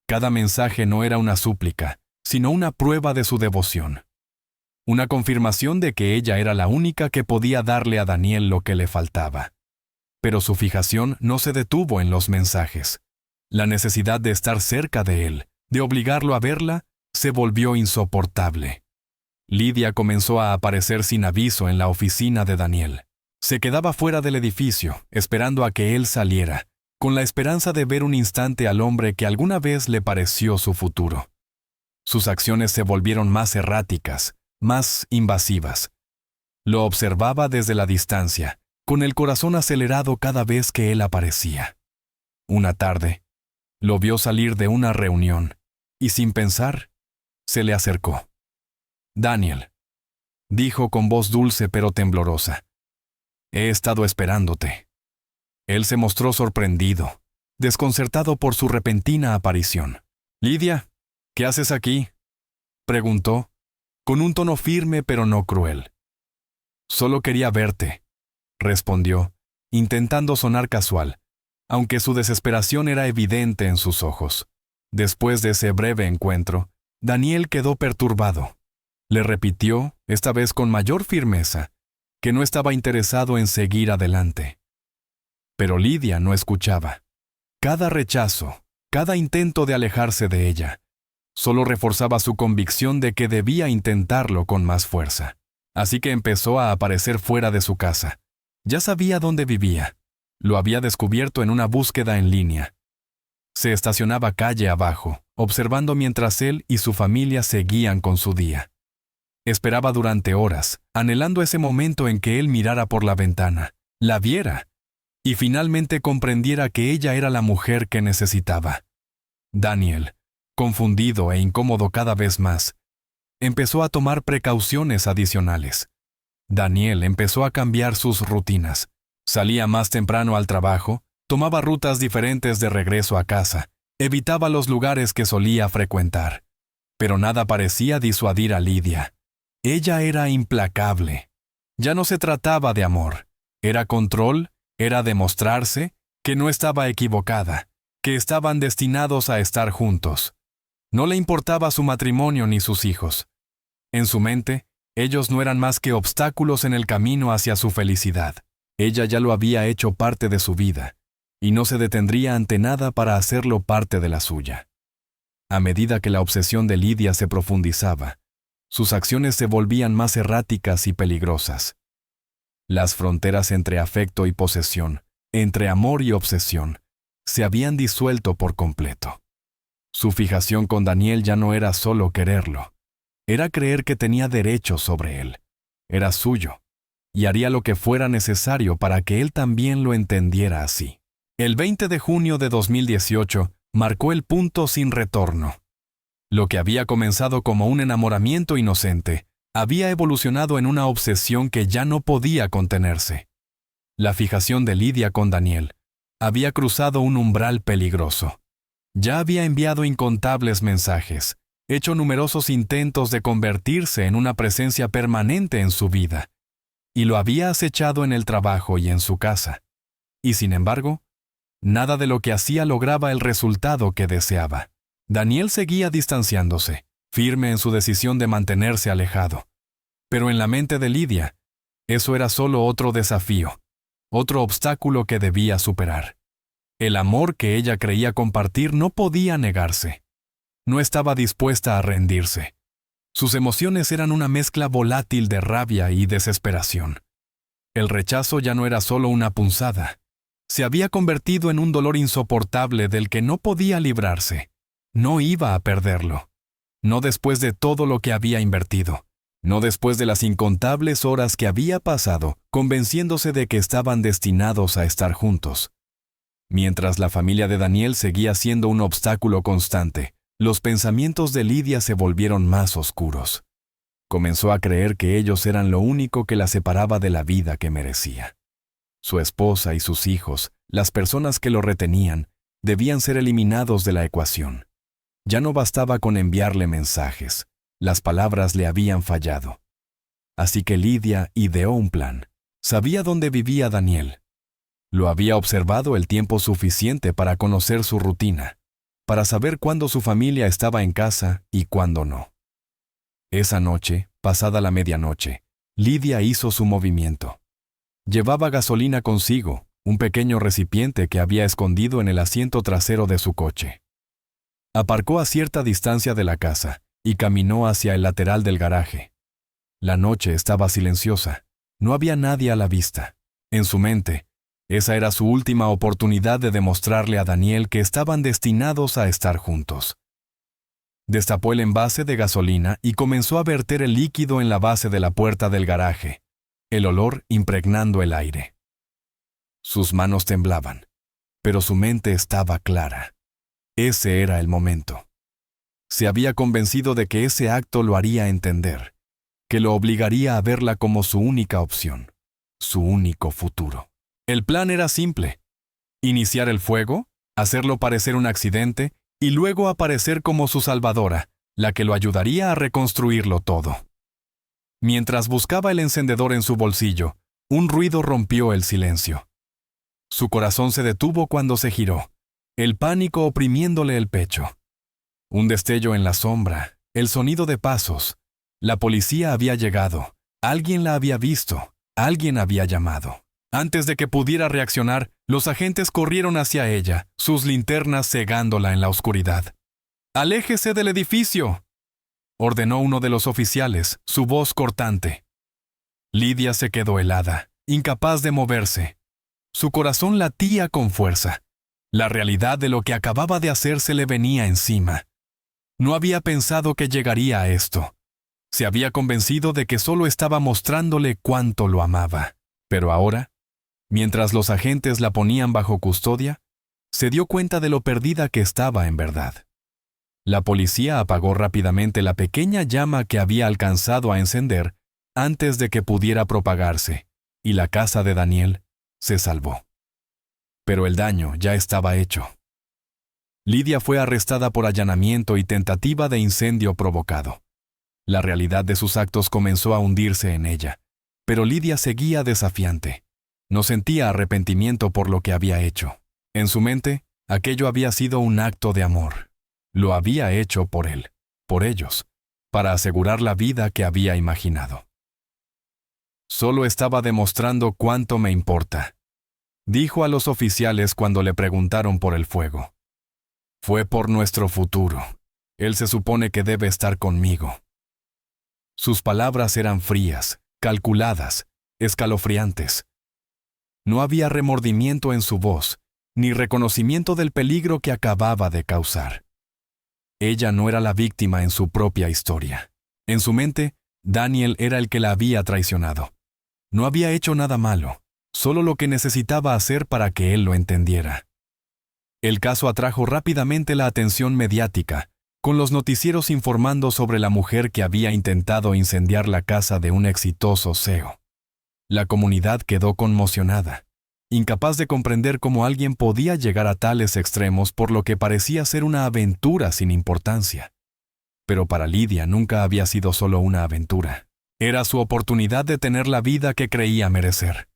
cada mensaje no era una súplica, sino una prueba de su devoción. Una confirmación de que ella era la única que podía darle a Daniel lo que le faltaba. Pero su fijación no se detuvo en los mensajes. La necesidad de estar cerca de él, de obligarlo a verla, se volvió insoportable. Lidia comenzó a aparecer sin aviso en la oficina de Daniel. Se quedaba fuera del edificio, esperando a que él saliera, con la esperanza de ver un instante al hombre que alguna vez le pareció su futuro. Sus acciones se volvieron más erráticas, más invasivas. Lo observaba desde la distancia, con el corazón acelerado cada vez que él aparecía. Una tarde, lo vio salir de una reunión, y sin pensar, se le acercó. «Daniel», dijo con voz dulce pero temblorosa, «he estado esperándote». Él se mostró sorprendido, desconcertado por su repentina aparición. «Lidia, ¿qué haces aquí?», preguntó, con un tono firme pero no cruel. «Solo quería verte», respondió, intentando sonar casual, aunque su desesperación era evidente en sus ojos. Después de ese breve encuentro, Daniel quedó perturbado. Le repitió, esta vez con mayor firmeza, que no estaba interesado en seguir adelante. Pero Lidia no escuchaba. Cada rechazo, cada intento de alejarse de ella, solo reforzaba su convicción de que debía intentarlo con más fuerza. Así que empezó a aparecer fuera de su casa. Ya sabía dónde vivía. Lo había descubierto en una búsqueda en línea. Se estacionaba calle abajo, observando mientras él y su familia seguían con su día. Esperaba durante horas, anhelando ese momento en que él mirara por la ventana, la viera, y finalmente comprendiera que ella era la mujer que necesitaba. Daniel, confundido e incómodo cada vez más, empezó a tomar precauciones adicionales. Daniel empezó a cambiar sus rutinas. Salía más temprano al trabajo, tomaba rutas diferentes de regreso a casa, evitaba los lugares que solía frecuentar. Pero nada parecía disuadir a Lidia. Ella era implacable. Ya no se trataba de amor. Era control, era demostrarse que no estaba equivocada, que estaban destinados a estar juntos. No le importaba su matrimonio ni sus hijos. En su mente, ellos no eran más que obstáculos en el camino hacia su felicidad. Ella ya lo había hecho parte de su vida, y no se detendría ante nada para hacerlo parte de la suya. A medida que la obsesión de Lidia se profundizaba, sus acciones se volvían más erráticas y peligrosas. Las fronteras entre afecto y posesión, entre amor y obsesión, se habían disuelto por completo. Su fijación con Daniel ya no era solo quererlo, era creer que tenía derecho sobre él. Era suyo, y haría lo que fuera necesario para que él también lo entendiera así. El 20 de junio de 2018 marcó el punto sin retorno. Lo que había comenzado como un enamoramiento inocente, había evolucionado en una obsesión que ya no podía contenerse. La fijación de Lidia con Daniel había cruzado un umbral peligroso. Ya había enviado incontables mensajes, hecho numerosos intentos de convertirse en una presencia permanente en su vida, y lo había acechado en el trabajo y en su casa. Y sin embargo, nada de lo que hacía lograba el resultado que deseaba. Daniel seguía distanciándose, firme en su decisión de mantenerse alejado. Pero en la mente de Lidia, eso era solo otro desafío, otro obstáculo que debía superar. El amor que ella creía compartir no podía negarse. No estaba dispuesta a rendirse. Sus emociones eran una mezcla volátil de rabia y desesperación. El rechazo ya no era solo una punzada. Se había convertido en un dolor insoportable del que no podía librarse. No iba a perderlo. No después de todo lo que había invertido. No después de las incontables horas que había pasado convenciéndose de que estaban destinados a estar juntos. Mientras la familia de Daniel seguía siendo un obstáculo constante, los pensamientos de Lidia se volvieron más oscuros. Comenzó a creer que ellos eran lo único que la separaba de la vida que merecía. Su esposa y sus hijos, las personas que lo retenían, debían ser eliminados de la ecuación. Ya no bastaba con enviarle mensajes. Las palabras le habían fallado. Así que Lidia ideó un plan. Sabía dónde vivía Daniel. Lo había observado el tiempo suficiente para conocer su rutina, para saber cuándo su familia estaba en casa y cuándo no. Esa noche, pasada la medianoche, Lidia hizo su movimiento. Llevaba gasolina consigo, un pequeño recipiente que había escondido en el asiento trasero de su coche. Aparcó a cierta distancia de la casa y caminó hacia el lateral del garaje. La noche estaba silenciosa, no había nadie a la vista. En su mente, esa era su última oportunidad de demostrarle a Daniel que estaban destinados a estar juntos. Destapó el envase de gasolina y comenzó a verter el líquido en la base de la puerta del garaje, el olor impregnando el aire. Sus manos temblaban, pero su mente estaba clara. Ese era el momento. Se había convencido de que ese acto lo haría entender, que lo obligaría a verla como su única opción, su único futuro. El plan era simple. Iniciar el fuego, hacerlo parecer un accidente y luego aparecer como su salvadora, la que lo ayudaría a reconstruirlo todo. Mientras buscaba el encendedor en su bolsillo, un ruido rompió el silencio. Su corazón se detuvo cuando se giró, el pánico oprimiéndole el pecho. Un destello en la sombra, el sonido de pasos. La policía había llegado, alguien la había visto, alguien había llamado. Antes de que pudiera reaccionar, los agentes corrieron hacia ella, sus linternas cegándola en la oscuridad. «¡Aléjese del edificio!», ordenó uno de los oficiales, su voz cortante. Lidia se quedó helada, incapaz de moverse. Su corazón latía con fuerza. La realidad de lo que acababa de hacer se le venía encima. No había pensado que llegaría a esto. Se había convencido de que solo estaba mostrándole cuánto lo amaba. Pero ahora, mientras los agentes la ponían bajo custodia, se dio cuenta de lo perdida que estaba en verdad. La policía apagó rápidamente la pequeña llama que había alcanzado a encender antes de que pudiera propagarse, y la casa de Daniel se salvó. Pero el daño ya estaba hecho. Lidia fue arrestada por allanamiento y tentativa de incendio provocado. La realidad de sus actos comenzó a hundirse en ella, pero Lidia seguía desafiante. No sentía arrepentimiento por lo que había hecho. En su mente, aquello había sido un acto de amor. Lo había hecho por él, por ellos, para asegurar la vida que había imaginado. «Solo estaba demostrando cuánto me importa», dijo a los oficiales cuando le preguntaron por el fuego. «Fue por nuestro futuro. Él se supone que debe estar conmigo». Sus palabras eran frías, calculadas, escalofriantes. No había remordimiento en su voz, ni reconocimiento del peligro que acababa de causar. Ella no era la víctima en su propia historia. En su mente, Daniel era el que la había traicionado. No había hecho nada malo, solo lo que necesitaba hacer para que él lo entendiera. El caso atrajo rápidamente la atención mediática, con los noticieros informando sobre la mujer que había intentado incendiar la casa de un exitoso CEO. La comunidad quedó conmocionada, incapaz de comprender cómo alguien podía llegar a tales extremos por lo que parecía ser una aventura sin importancia. Pero para Lidia nunca había sido solo una aventura. Era su oportunidad de tener la vida que creía merecer.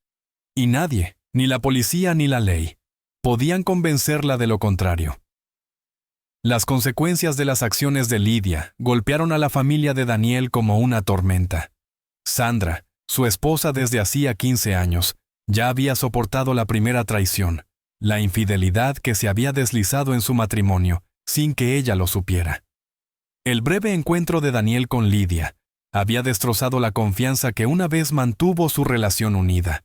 Y nadie, ni la policía ni la ley, podían convencerla de lo contrario. Las consecuencias de las acciones de Lidia golpearon a la familia de Daniel como una tormenta. Sandra, su esposa desde hacía 15 años, ya había soportado la primera traición, la infidelidad que se había deslizado en su matrimonio, sin que ella lo supiera. El breve encuentro de Daniel con Lidia había destrozado la confianza que una vez mantuvo su relación unida.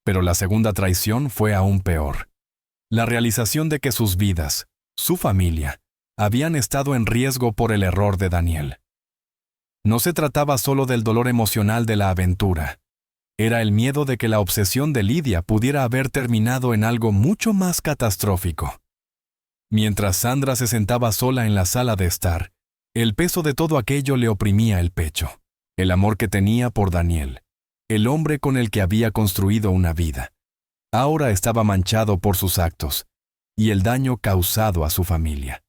Pero la segunda traición fue aún peor. La realización de que sus vidas, su familia, habían estado en riesgo por el error de Daniel. No se trataba solo del dolor emocional de la aventura. Era el miedo de que la obsesión de Lidia pudiera haber terminado en algo mucho más catastrófico. Mientras Sandra se sentaba sola en la sala de estar, el peso de todo aquello le oprimía el pecho. El amor que tenía por Daniel, el hombre con el que había construido una vida, ahora estaba manchado por sus actos y el daño causado a su familia.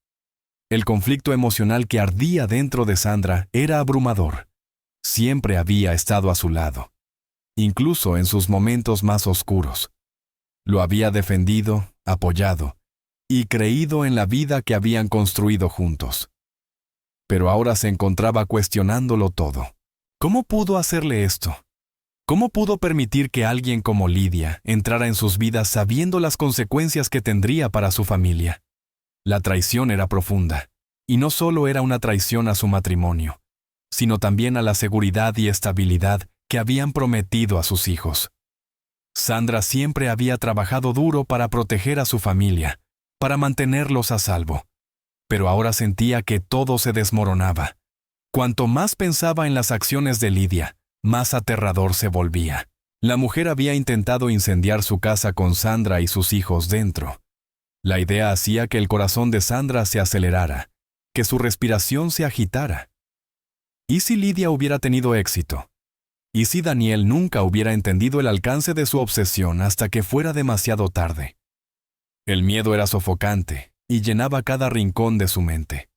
El conflicto emocional que ardía dentro de Sandra era abrumador. Siempre había estado a su lado, incluso en sus momentos más oscuros. Lo había defendido, apoyado y creído en la vida que habían construido juntos. Pero ahora se encontraba cuestionándolo todo. ¿Cómo pudo hacerle esto? ¿Cómo pudo permitir que alguien como Lidia entrara en sus vidas sabiendo las consecuencias que tendría para su familia? La traición era profunda, y no solo era una traición a su matrimonio, sino también a la seguridad y estabilidad que habían prometido a sus hijos. Sandra siempre había trabajado duro para proteger a su familia, para mantenerlos a salvo, pero ahora sentía que todo se desmoronaba. Cuanto más pensaba en las acciones de Lidia, más aterrador se volvía. La mujer había intentado incendiar su casa con Sandra y sus hijos dentro. La idea hacía que el corazón de Sandra se acelerara, que su respiración se agitara. ¿Y si Lidia hubiera tenido éxito? ¿Y si Daniel nunca hubiera entendido el alcance de su obsesión hasta que fuera demasiado tarde? El miedo era sofocante y llenaba cada rincón de su mente.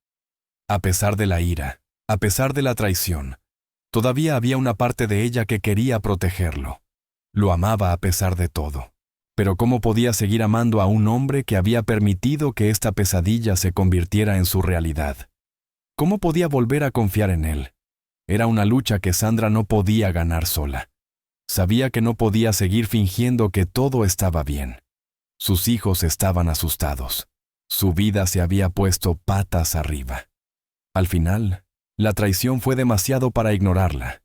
A pesar de la ira, a pesar de la traición, todavía había una parte de ella que quería protegerlo. Lo amaba a pesar de todo. Pero ¿cómo podía seguir amando a un hombre que había permitido que esta pesadilla se convirtiera en su realidad? ¿Cómo podía volver a confiar en él? Era una lucha que Sandra no podía ganar sola. Sabía que no podía seguir fingiendo que todo estaba bien. Sus hijos estaban asustados. Su vida se había puesto patas arriba. Al final, la traición fue demasiado para ignorarla.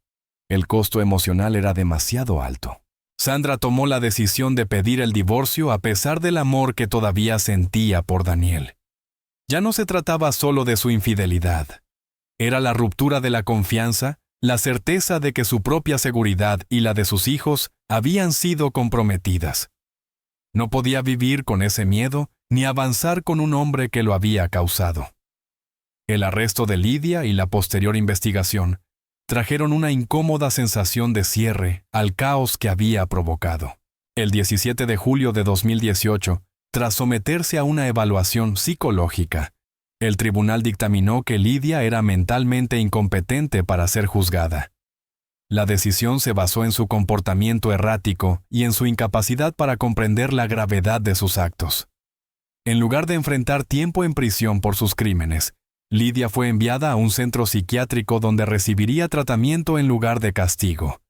El costo emocional era demasiado alto. Sandra tomó la decisión de pedir el divorcio a pesar del amor que todavía sentía por Daniel. Ya no se trataba solo de su infidelidad. Era la ruptura de la confianza, la certeza de que su propia seguridad y la de sus hijos habían sido comprometidas. No podía vivir con ese miedo ni avanzar con un hombre que lo había causado. El arresto de Lidia y la posterior investigación trajeron una incómoda sensación de cierre al caos que había provocado. El 17 de julio de 2018, tras someterse a una evaluación psicológica, el tribunal dictaminó que Lidia era mentalmente incompetente para ser juzgada. La decisión se basó en su comportamiento errático y en su incapacidad para comprender la gravedad de sus actos. En lugar de enfrentar tiempo en prisión por sus crímenes, Lidia fue enviada a un centro psiquiátrico donde recibiría tratamiento en lugar de castigo.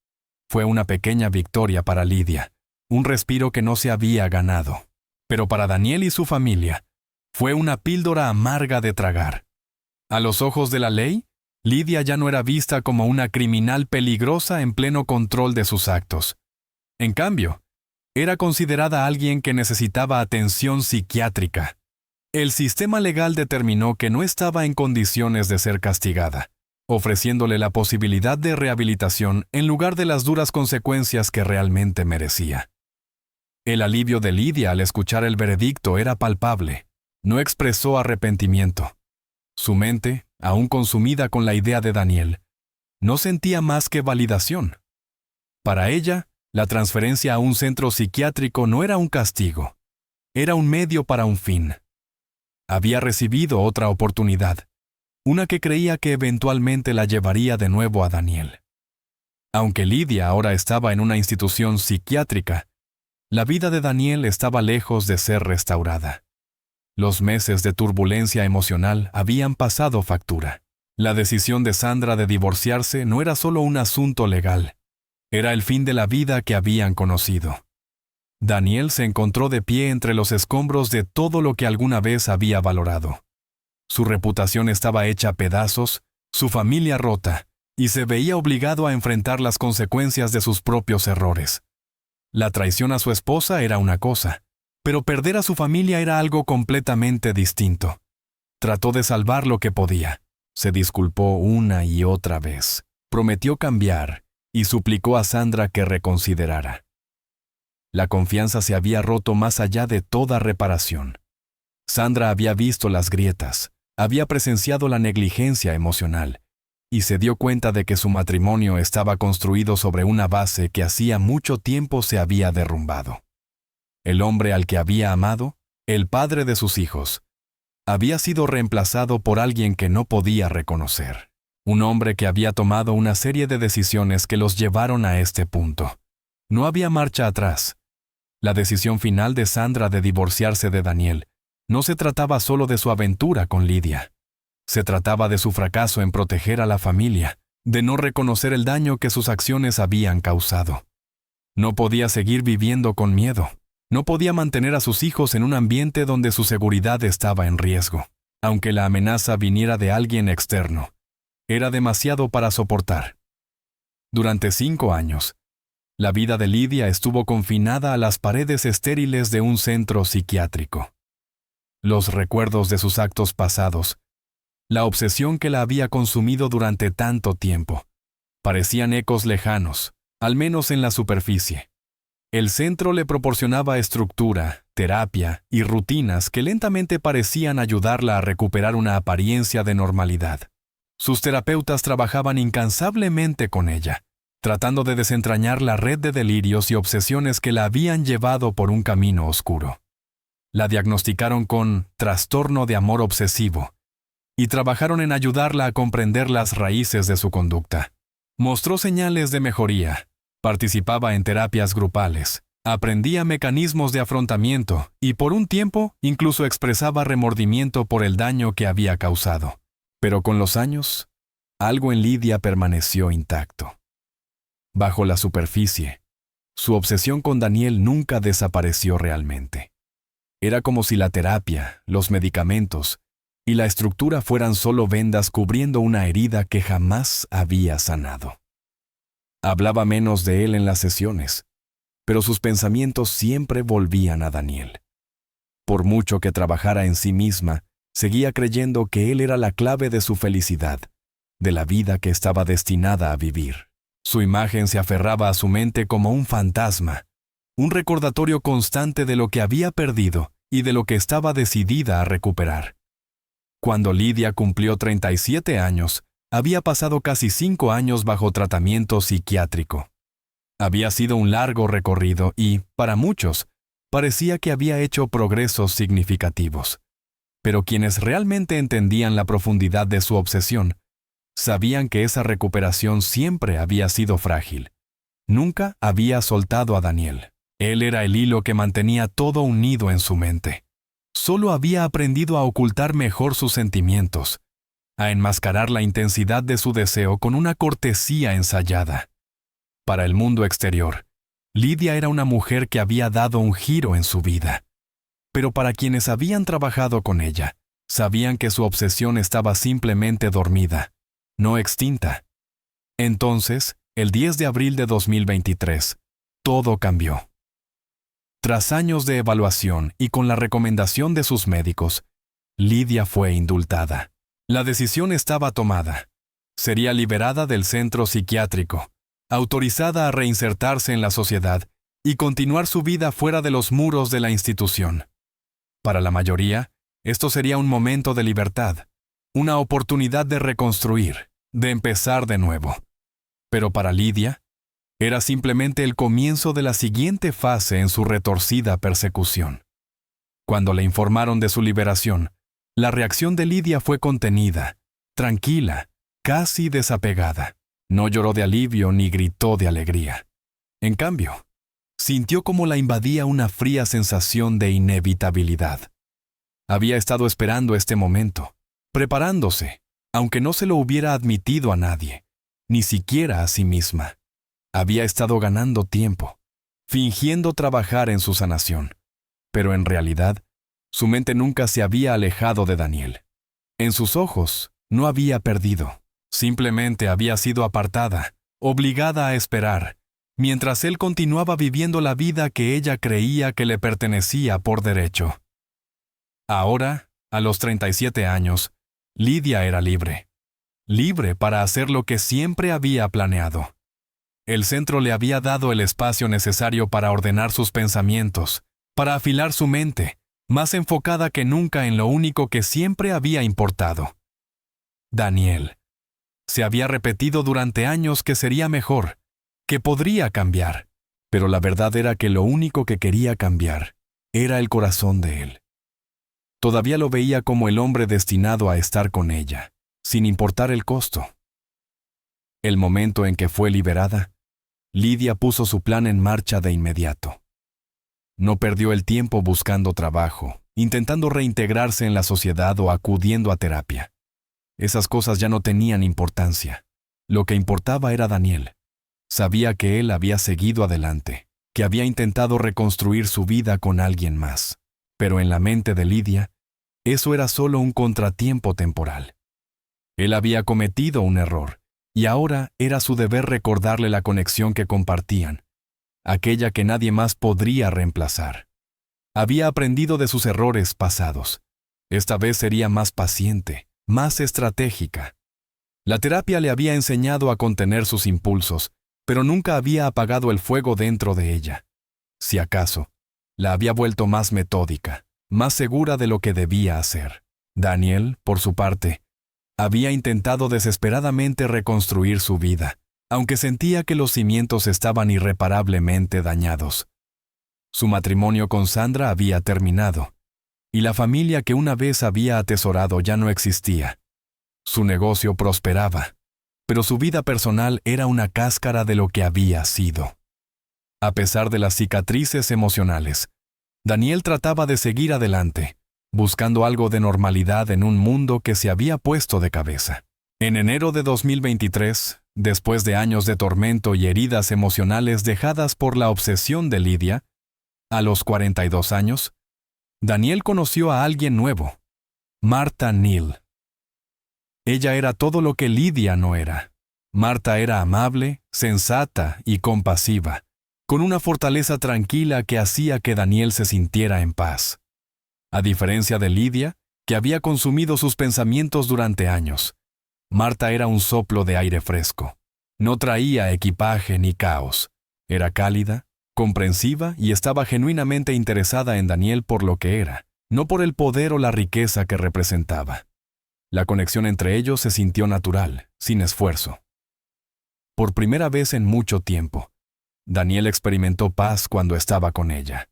Fue una pequeña victoria para Lidia, un respiro que no se había ganado. Pero para Daniel y su familia, fue una píldora amarga de tragar. A los ojos de la ley, Lidia ya no era vista como una criminal peligrosa en pleno control de sus actos. En cambio, era considerada alguien que necesitaba atención psiquiátrica. El sistema legal determinó que no estaba en condiciones de ser castigada, ofreciéndole la posibilidad de rehabilitación en lugar de las duras consecuencias que realmente merecía. El alivio de Lidia al escuchar el veredicto era palpable. No expresó arrepentimiento. Su mente, aún consumida con la idea de Daniel, no sentía más que validación. Para ella, la transferencia a un centro psiquiátrico no era un castigo, era un medio para un fin. Había recibido otra oportunidad, una que creía que eventualmente la llevaría de nuevo a Daniel. Aunque Lidia ahora estaba en una institución psiquiátrica, la vida de Daniel estaba lejos de ser restaurada. Los meses de turbulencia emocional habían pasado factura. La decisión de Sandra de divorciarse no era solo un asunto legal, era el fin de la vida que habían conocido. Daniel se encontró de pie entre los escombros de todo lo que alguna vez había valorado. Su reputación estaba hecha a pedazos, su familia rota, y se veía obligado a enfrentar las consecuencias de sus propios errores. La traición a su esposa era una cosa, pero perder a su familia era algo completamente distinto. Trató de salvar lo que podía. Se disculpó una y otra vez. Prometió cambiar y suplicó a Sandra que reconsiderara. La confianza se había roto más allá de toda reparación. Sandra había visto las grietas, había presenciado la negligencia emocional y se dio cuenta de que su matrimonio estaba construido sobre una base que hacía mucho tiempo se había derrumbado. El hombre al que había amado, el padre de sus hijos, había sido reemplazado por alguien que no podía reconocer. Un hombre que había tomado una serie de decisiones que los llevaron a este punto. No había marcha atrás. La decisión final de Sandra de divorciarse de Daniel no se trataba solo de su aventura con Lidia. Se trataba de su fracaso en proteger a la familia, de no reconocer el daño que sus acciones habían causado. No podía seguir viviendo con miedo. No podía mantener a sus hijos en un ambiente donde su seguridad estaba en riesgo, aunque la amenaza viniera de alguien externo. Era demasiado para soportar. Durante 5 años, la vida de Lidia estuvo confinada a las paredes estériles de un centro psiquiátrico. Los recuerdos de sus actos pasados, la obsesión que la había consumido durante tanto tiempo, parecían ecos lejanos, al menos en la superficie. El centro le proporcionaba estructura, terapia y rutinas que lentamente parecían ayudarla a recuperar una apariencia de normalidad. Sus terapeutas trabajaban incansablemente con ella, tratando de desentrañar la red de delirios y obsesiones que la habían llevado por un camino oscuro. La diagnosticaron con trastorno de amor obsesivo y trabajaron en ayudarla a comprender las raíces de su conducta. Mostró señales de mejoría, participaba en terapias grupales, aprendía mecanismos de afrontamiento y por un tiempo incluso expresaba remordimiento por el daño que había causado. Pero con los años, algo en Lidia permaneció intacto. Bajo la superficie, su obsesión con Daniel nunca desapareció realmente. Era como si la terapia, los medicamentos y la estructura fueran solo vendas cubriendo una herida que jamás había sanado. Hablaba menos de él en las sesiones, pero sus pensamientos siempre volvían a Daniel. Por mucho que trabajara en sí misma, seguía creyendo que él era la clave de su felicidad, de la vida que estaba destinada a vivir. Su imagen se aferraba a su mente como un fantasma, un recordatorio constante de lo que había perdido y de lo que estaba decidida a recuperar. Cuando Lidia cumplió 37 años, había pasado casi 5 años bajo tratamiento psiquiátrico. Había sido un largo recorrido y, para muchos, parecía que había hecho progresos significativos. Pero quienes realmente entendían la profundidad de su obsesión, sabían que esa recuperación siempre había sido frágil. Nunca había soltado a Daniel. Él era el hilo que mantenía todo unido en su mente. Solo había aprendido a ocultar mejor sus sentimientos, a enmascarar la intensidad de su deseo con una cortesía ensayada. Para el mundo exterior, Lidia era una mujer que había dado un giro en su vida. Pero para quienes habían trabajado con ella, sabían que su obsesión estaba simplemente dormida, no extinta. Entonces, el 10 de abril de 2023, todo cambió. Tras años de evaluación y con la recomendación de sus médicos, Lidia fue indultada. La decisión estaba tomada. Sería liberada del centro psiquiátrico, autorizada a reinsertarse en la sociedad y continuar su vida fuera de los muros de la institución. Para la mayoría, esto sería un momento de libertad, una oportunidad de reconstruir, de empezar de nuevo. Pero para Lidia, era simplemente el comienzo de la siguiente fase en su retorcida persecución. Cuando le informaron de su liberación, la reacción de Lidia fue contenida, tranquila, casi desapegada. No lloró de alivio ni gritó de alegría. En cambio, sintió como la invadía una fría sensación de inevitabilidad. Había estado esperando este momento, preparándose, aunque no se lo hubiera admitido a nadie, ni siquiera a sí misma. Había estado ganando tiempo, fingiendo trabajar en su sanación, pero en realidad, su mente nunca se había alejado de Daniel. En sus ojos, no había perdido, simplemente había sido apartada, obligada a esperar, mientras él continuaba viviendo la vida que ella creía que le pertenecía por derecho. Ahora, a los 37 años, Lidia era libre. Libre para hacer lo que siempre había planeado. El centro le había dado el espacio necesario para ordenar sus pensamientos, para afilar su mente, más enfocada que nunca en lo único que siempre había importado. Daniel. Se había repetido durante años que sería mejor, que podría cambiar, pero la verdad era que lo único que quería cambiar era el corazón de él. Todavía lo veía como el hombre destinado a estar con ella, sin importar el costo. El momento en que fue liberada, Lidia puso su plan en marcha de inmediato. No perdió el tiempo buscando trabajo, intentando reintegrarse en la sociedad o acudiendo a terapia. Esas cosas ya no tenían importancia. Lo que importaba era Daniel. Sabía que él había seguido adelante, que había intentado reconstruir su vida con alguien más. Pero en la mente de Lidia, eso era solo un contratiempo temporal. Él había cometido un error, y ahora era su deber recordarle la conexión que compartían, aquella que nadie más podría reemplazar. Había aprendido de sus errores pasados. Esta vez sería más paciente, más estratégica. La terapia le había enseñado a contener sus impulsos, pero nunca había apagado el fuego dentro de ella. Si acaso, la había vuelto más metódica, más segura de lo que debía hacer. Daniel, por su parte, había intentado desesperadamente reconstruir su vida, aunque sentía que los cimientos estaban irreparablemente dañados. Su matrimonio con Sandra había terminado, y la familia que una vez había atesorado ya no existía. Su negocio prosperaba, pero su vida personal era una cáscara de lo que había sido. A pesar de las cicatrices emocionales, Daniel trataba de seguir adelante, buscando algo de normalidad en un mundo que se había puesto de cabeza. En enero de 2023, después de años de tormento y heridas emocionales dejadas por la obsesión de Lidia, a los 42 años, Daniel conoció a alguien nuevo, Martha Neal. Ella era todo lo que Lidia no era. Martha era amable, sensata y compasiva, con una fortaleza tranquila que hacía que Daniel se sintiera en paz. A diferencia de Lidia, que había consumido sus pensamientos durante años, Martha era un soplo de aire fresco. No traía equipaje ni caos. Era cálida, comprensiva y estaba genuinamente interesada en Daniel por lo que era, no por el poder o la riqueza que representaba. La conexión entre ellos se sintió natural, sin esfuerzo. Por primera vez en mucho tiempo, Daniel experimentó paz cuando estaba con ella.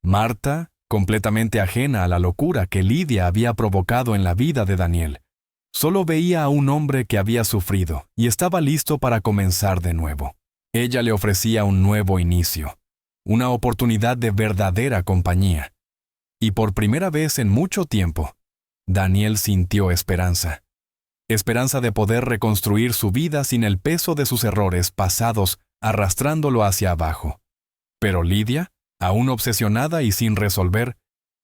Martha, completamente ajena a la locura que Lidia había provocado en la vida de Daniel, solo veía a un hombre que había sufrido y estaba listo para comenzar de nuevo. Ella le ofrecía un nuevo inicio, una oportunidad de verdadera compañía. Y por primera vez en mucho tiempo, Daniel sintió esperanza. Esperanza de poder reconstruir su vida sin el peso de sus errores pasados arrastrándolo hacia abajo. Pero Lidia, aún obsesionada y sin resolver,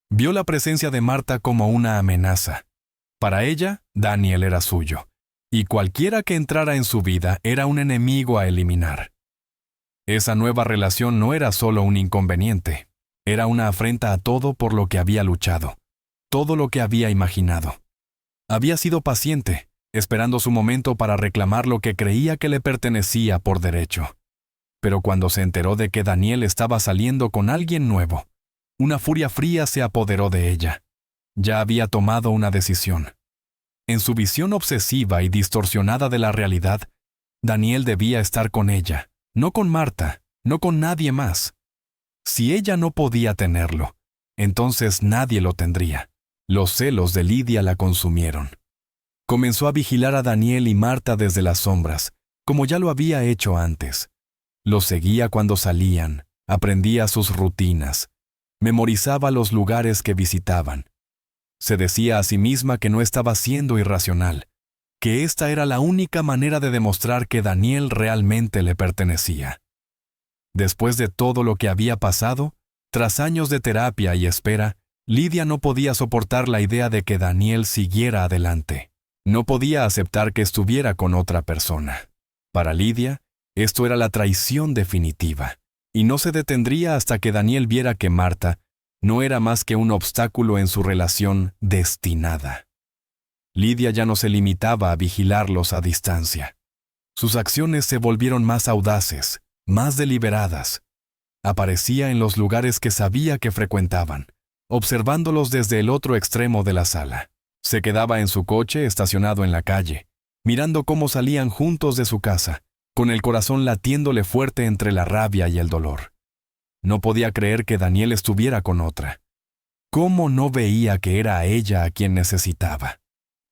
vio la presencia de Martha como una amenaza. Para ella, Daniel era suyo, y cualquiera que entrara en su vida era un enemigo a eliminar. Esa nueva relación no era solo un inconveniente, era una afrenta a todo por lo que había luchado, todo lo que había imaginado. Había sido paciente, esperando su momento para reclamar lo que creía que le pertenecía por derecho. Pero cuando se enteró de que Daniel estaba saliendo con alguien nuevo, una furia fría se apoderó de ella. Ya había tomado una decisión. En su visión obsesiva y distorsionada de la realidad, Daniel debía estar con ella, no con Martha, no con nadie más. Si ella no podía tenerlo, entonces nadie lo tendría. Los celos de Lidia la consumieron. Comenzó a vigilar a Daniel y Martha desde las sombras, como ya lo había hecho antes. Los seguía cuando salían, aprendía sus rutinas, memorizaba los lugares que visitaban. Se decía a sí misma que no estaba siendo irracional, que esta era la única manera de demostrar que Daniel realmente le pertenecía. Después de todo lo que había pasado, tras años de terapia y espera, Lidia no podía soportar la idea de que Daniel siguiera adelante. No podía aceptar que estuviera con otra persona. Para Lidia, esto era la traición definitiva, y no se detendría hasta que Daniel viera que Martha no era más que un obstáculo en su relación destinada. Lidia ya no se limitaba a vigilarlos a distancia. Sus acciones se volvieron más audaces, más deliberadas. Aparecía en los lugares que sabía que frecuentaban, observándolos desde el otro extremo de la sala. Se quedaba en su coche estacionado en la calle, mirando cómo salían juntos de su casa, con el corazón latiéndole fuerte entre la rabia y el dolor. No podía creer que Daniel estuviera con otra. ¿Cómo no veía que era a ella a quien necesitaba?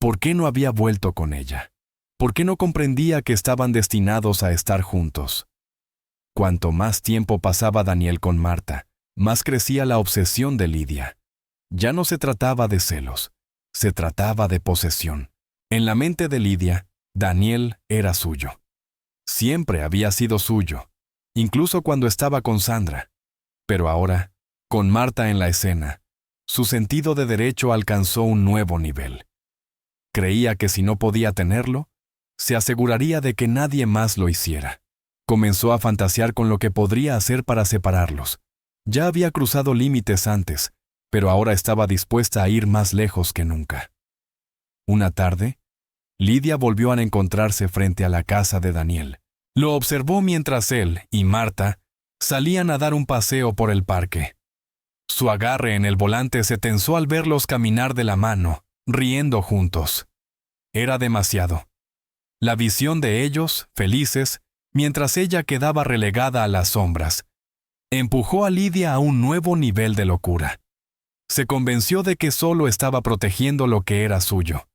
¿Por qué no había vuelto con ella? ¿Por qué no comprendía que estaban destinados a estar juntos? Cuanto más tiempo pasaba Daniel con Martha, más crecía la obsesión de Lidia. Ya no se trataba de celos, se trataba de posesión. En la mente de Lidia, Daniel era suyo. Siempre había sido suyo, incluso cuando estaba con Sandra. Pero ahora, con Martha en la escena, su sentido de derecho alcanzó un nuevo nivel. Creía que si no podía tenerlo, se aseguraría de que nadie más lo hiciera. Comenzó a fantasear con lo que podría hacer para separarlos. Ya había cruzado límites antes, pero ahora estaba dispuesta a ir más lejos que nunca. Una tarde, Lidia volvió a encontrarse frente a la casa de Daniel. Lo observó mientras él y Martha salían a dar un paseo por el parque. Su agarre en el volante se tensó al verlos caminar de la mano, riendo juntos. Era demasiado. La visión de ellos, felices, mientras ella quedaba relegada a las sombras, empujó a Lidia a un nuevo nivel de locura. Se convenció de que solo estaba protegiendo lo que era suyo.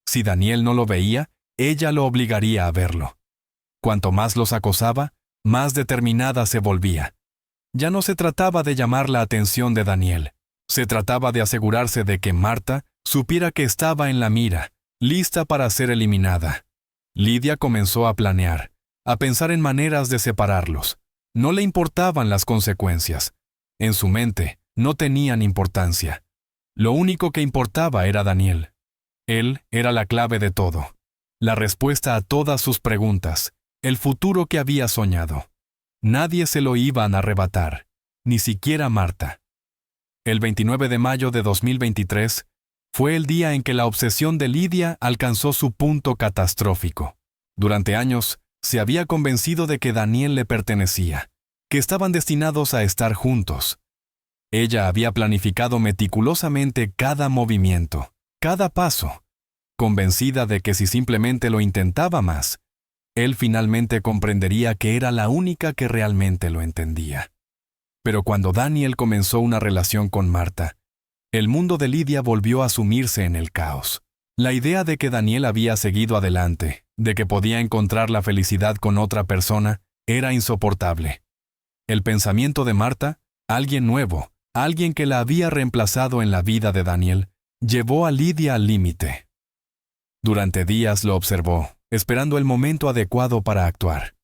Si Daniel no lo veía, ella lo obligaría a verlo. Cuanto más los acosaba, más determinada se volvía. Ya no se trataba de llamar la atención de Daniel. Se trataba de asegurarse de que Marta supiera que estaba en la mira, lista para ser eliminada. Lidia comenzó a planear, a pensar en maneras de separarlos. No le importaban las consecuencias. En su mente, no tenían importancia. Lo único que importaba era Daniel. Él era la clave de todo. La respuesta a todas sus preguntas, el futuro que había soñado. Nadie se lo iban a arrebatar, ni siquiera Marta. El 29 de mayo de 2023 fue el día en que la obsesión de Lidia alcanzó su punto catastrófico. Durante años, se había convencido de que Daniel le pertenecía, que estaban destinados a estar juntos. Ella había planificado meticulosamente cada movimiento, cada paso, convencida de que si simplemente lo intentaba más, él finalmente comprendería que era la única que realmente lo entendía. Pero cuando Daniel comenzó una relación con Marta, el mundo de Lidia volvió a sumirse en el caos. La idea de que Daniel había seguido adelante, de que podía encontrar la felicidad con otra persona, era insoportable. El pensamiento de Marta, alguien nuevo, alguien que la había reemplazado en la vida de Daniel, llevó a Lidia al límite. Durante días lo observó, esperando el momento adecuado para actuar.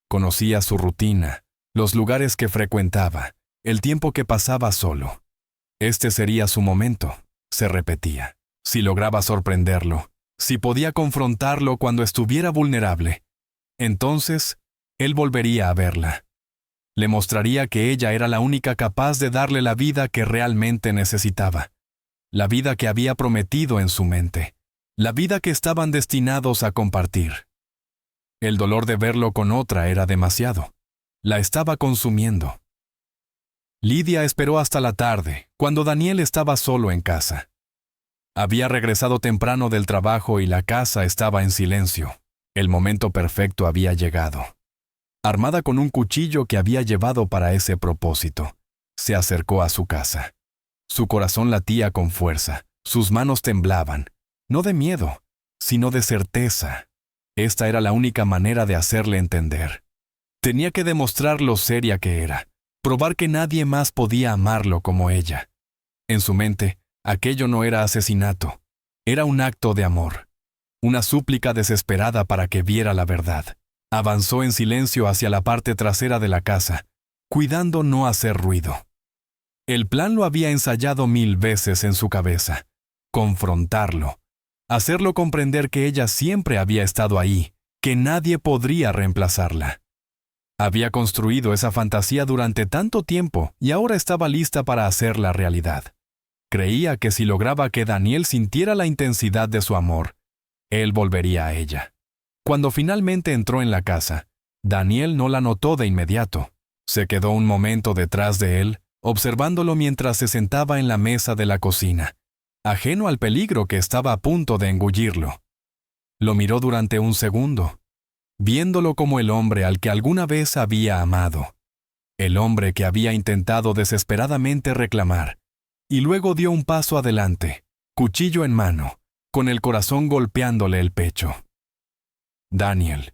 Conocía su rutina, los lugares que frecuentaba, el tiempo que pasaba solo. Este sería su momento, se repetía. Si lograba sorprenderlo, si podía confrontarlo cuando estuviera vulnerable, entonces él volvería a verla. Le mostraría que ella era la única capaz de darle la vida que realmente necesitaba, la vida que había prometido en su mente, la vida que estaban destinados a compartir. El dolor de verlo con otra era demasiado. La estaba consumiendo. Lidia esperó hasta la tarde, cuando Daniel estaba solo en casa. Había regresado temprano del trabajo y la casa estaba en silencio. El momento perfecto había llegado. Armada con un cuchillo que había llevado para ese propósito, se acercó a su casa. Su corazón latía con fuerza, sus manos temblaban, no de miedo, sino de certeza. Esta era la única manera de hacerle entender. Tenía que demostrar lo seria que era, probar que nadie más podía amarlo como ella. En su mente, aquello no era asesinato, era un acto de amor, una súplica desesperada para que viera la verdad. Avanzó en silencio hacia la parte trasera de la casa, cuidando no hacer ruido. El plan lo había ensayado 1000 veces en su cabeza. Confrontarlo, hacerlo comprender que ella siempre había estado ahí, que nadie podría reemplazarla. Había construido esa fantasía durante tanto tiempo y ahora estaba lista para hacerla realidad. Creía que si lograba que Daniel sintiera la intensidad de su amor, él volvería a ella. Cuando finalmente entró en la casa, Daniel no la notó de inmediato. Se quedó un momento detrás de él, observándolo mientras se sentaba en la mesa de la cocina, ajeno al peligro que estaba a punto de engullirlo. Lo miró durante un segundo, viéndolo como el hombre al que alguna vez había amado, el hombre que había intentado desesperadamente reclamar, y luego dio un paso adelante, cuchillo en mano, con el corazón golpeándole el pecho. Daniel,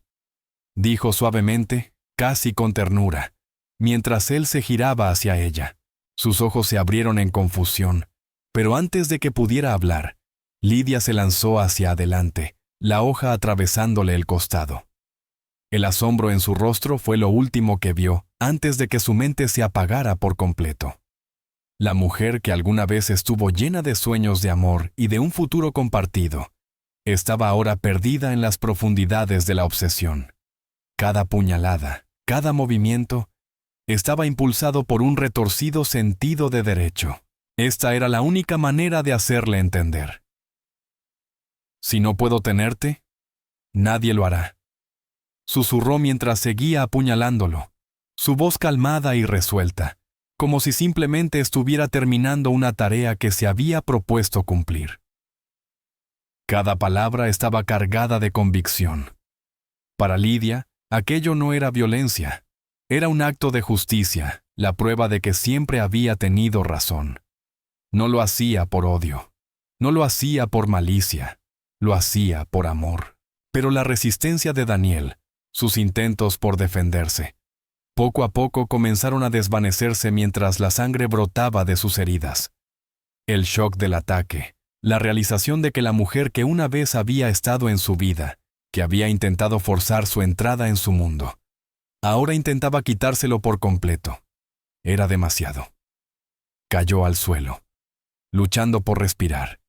dijo suavemente, casi con ternura, mientras él se giraba hacia ella. Sus ojos se abrieron en confusión, pero antes de que pudiera hablar, Lidia se lanzó hacia adelante, la hoja atravesándole el costado. El asombro en su rostro fue lo último que vio antes de que su mente se apagara por completo. La mujer que alguna vez estuvo llena de sueños de amor y de un futuro compartido, estaba ahora perdida en las profundidades de la obsesión. Cada puñalada, cada movimiento, estaba impulsado por un retorcido sentido de derecho. Esta era la única manera de hacerle entender. Si no puedo tenerte, nadie lo hará. Susurró mientras seguía apuñalándolo, su voz calmada y resuelta, como si simplemente estuviera terminando una tarea que se había propuesto cumplir. Cada palabra estaba cargada de convicción. Para Lidia, aquello no era violencia, era un acto de justicia, la prueba de que siempre había tenido razón. No lo hacía por odio. No lo hacía por malicia. Lo hacía por amor. Pero la resistencia de Daniel, sus intentos por defenderse, poco a poco comenzaron a desvanecerse mientras la sangre brotaba de sus heridas. El shock del ataque, la realización de que la mujer que una vez había estado en su vida, que había intentado forzar su entrada en su mundo, ahora intentaba quitárselo por completo. Era demasiado. Cayó al suelo, luchando por respirar,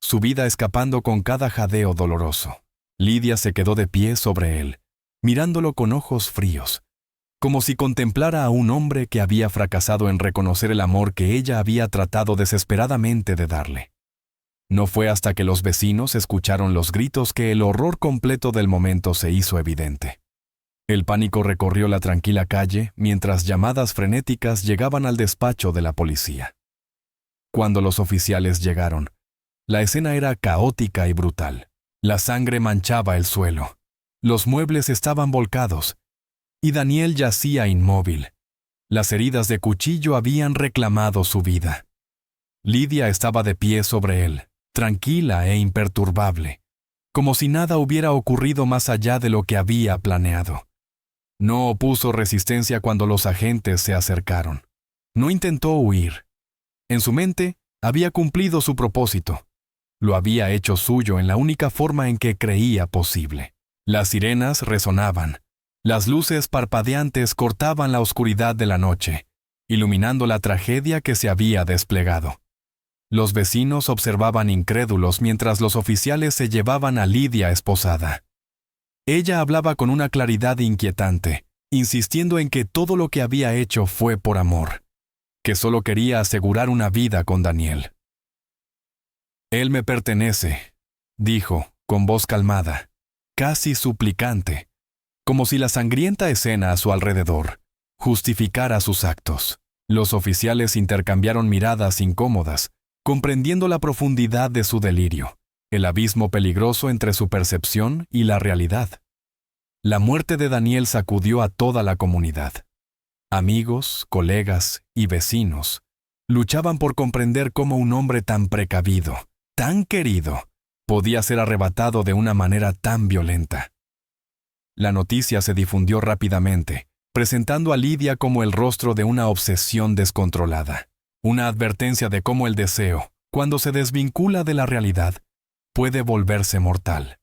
su vida escapando con cada jadeo doloroso. Lidia se quedó de pie sobre él, mirándolo con ojos fríos, como si contemplara a un hombre que había fracasado en reconocer el amor que ella había tratado desesperadamente de darle. No fue hasta que los vecinos escucharon los gritos que el horror completo del momento se hizo evidente. El pánico recorrió la tranquila calle mientras llamadas frenéticas llegaban al despacho de la policía. Cuando los oficiales llegaron, la escena era caótica y brutal. La sangre manchaba el suelo, los muebles estaban volcados, y Daniel yacía inmóvil. Las heridas de cuchillo habían reclamado su vida. Lidia estaba de pie sobre él, tranquila e imperturbable, como si nada hubiera ocurrido más allá de lo que había planeado. No opuso resistencia cuando los agentes se acercaron. No intentó huir. En su mente, había cumplido su propósito. Lo había hecho suyo en la única forma en que creía posible. Las sirenas resonaban. Las luces parpadeantes cortaban la oscuridad de la noche, iluminando la tragedia que se había desplegado. Los vecinos observaban incrédulos mientras los oficiales se llevaban a Lidia esposada. Ella hablaba con una claridad inquietante, insistiendo en que todo lo que había hecho fue por amor, que solo quería asegurar una vida con Daniel. «Él me pertenece», dijo, con voz calmada, casi suplicante, como si la sangrienta escena a su alrededor justificara sus actos. Los oficiales intercambiaron miradas incómodas, comprendiendo la profundidad de su delirio, el abismo peligroso entre su percepción y la realidad. La muerte de Daniel sacudió a toda la comunidad. Amigos, colegas y vecinos luchaban por comprender cómo un hombre tan precavido, tan querido, podía ser arrebatado de una manera tan violenta. La noticia se difundió rápidamente, presentando a Lidia como el rostro de una obsesión descontrolada, una advertencia de cómo el deseo, cuando se desvincula de la realidad, puede volverse mortal.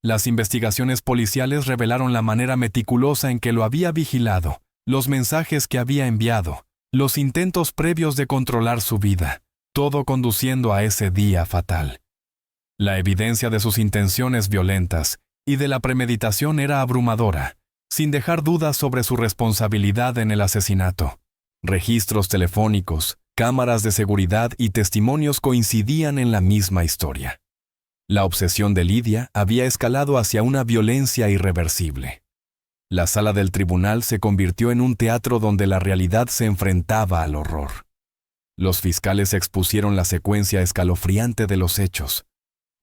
Las investigaciones policiales revelaron la manera meticulosa en que lo había vigilado, los mensajes que había enviado, los intentos previos de controlar su vida, todo conduciendo a ese día fatal. La evidencia de sus intenciones violentas y de la premeditación era abrumadora, sin dejar dudas sobre su responsabilidad en el asesinato. Registros telefónicos, cámaras de seguridad y testimonios coincidían en la misma historia. La obsesión de Lidia había escalado hacia una violencia irreversible. La sala del tribunal se convirtió en un teatro donde la realidad se enfrentaba al horror. Los fiscales expusieron la secuencia escalofriante de los hechos,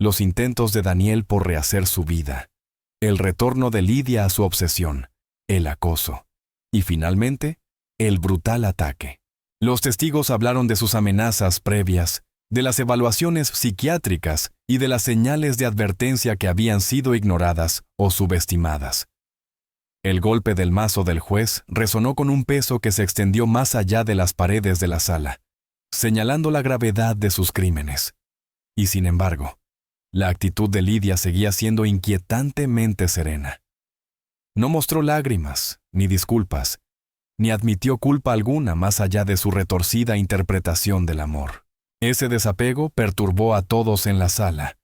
los intentos de Daniel por rehacer su vida, el retorno de Lidia a su obsesión, el acoso, y finalmente, el brutal ataque. Los testigos hablaron de sus amenazas previas, de las evaluaciones psiquiátricas y de las señales de advertencia que habían sido ignoradas o subestimadas. El golpe del mazo del juez resonó con un peso que se extendió más allá de las paredes de la sala, señalando la gravedad de sus crímenes. Y sin embargo, la actitud de Lidia seguía siendo inquietantemente serena. No mostró lágrimas, ni disculpas, ni admitió culpa alguna más allá de su retorcida interpretación del amor. Ese desapego perturbó a todos en la sala,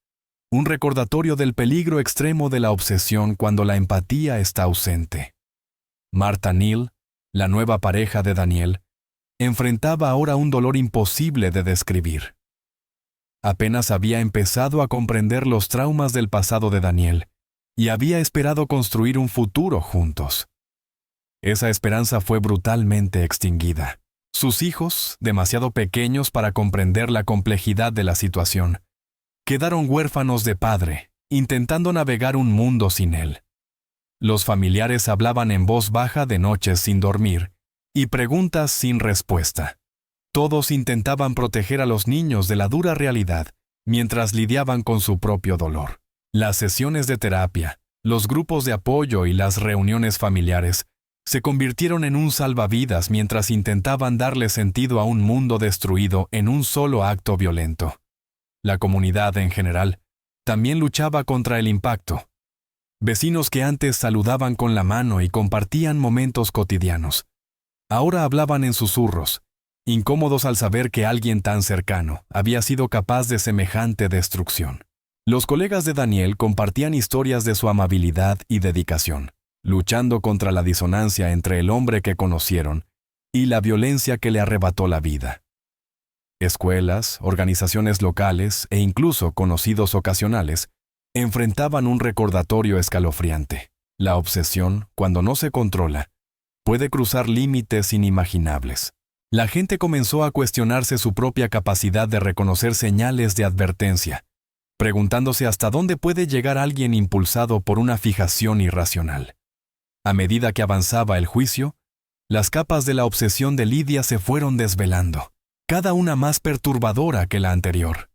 un recordatorio del peligro extremo de la obsesión cuando la empatía está ausente. Martha Neal, la nueva pareja de Daniel, enfrentaba ahora un dolor imposible de describir. Apenas había empezado a comprender los traumas del pasado de Daniel y había esperado construir un futuro juntos. Esa esperanza fue brutalmente extinguida. Sus hijos, demasiado pequeños para comprender la complejidad de la situación, quedaron huérfanos de padre, intentando navegar un mundo sin él. Los familiares hablaban en voz baja de noches sin dormir y preguntas sin respuesta. Todos intentaban proteger a los niños de la dura realidad, mientras lidiaban con su propio dolor. Las sesiones de terapia, los grupos de apoyo y las reuniones familiares se convirtieron en un salvavidas mientras intentaban darle sentido a un mundo destruido en un solo acto violento. La comunidad en general también luchaba contra el impacto. Vecinos que antes saludaban con la mano y compartían momentos cotidianos, ahora hablaban en susurros, incómodos al saber que alguien tan cercano había sido capaz de semejante destrucción. Los colegas de Daniel compartían historias de su amabilidad y dedicación, luchando contra la disonancia entre el hombre que conocieron y la violencia que le arrebató la vida. Escuelas, organizaciones locales e incluso conocidos ocasionales enfrentaban un recordatorio escalofriante. La obsesión, cuando no se controla, puede cruzar límites inimaginables. La gente comenzó a cuestionarse su propia capacidad de reconocer señales de advertencia, preguntándose hasta dónde puede llegar alguien impulsado por una fijación irracional. A medida que avanzaba el juicio, las capas de la obsesión de Lidia se fueron desvelando, cada una más perturbadora que la anterior.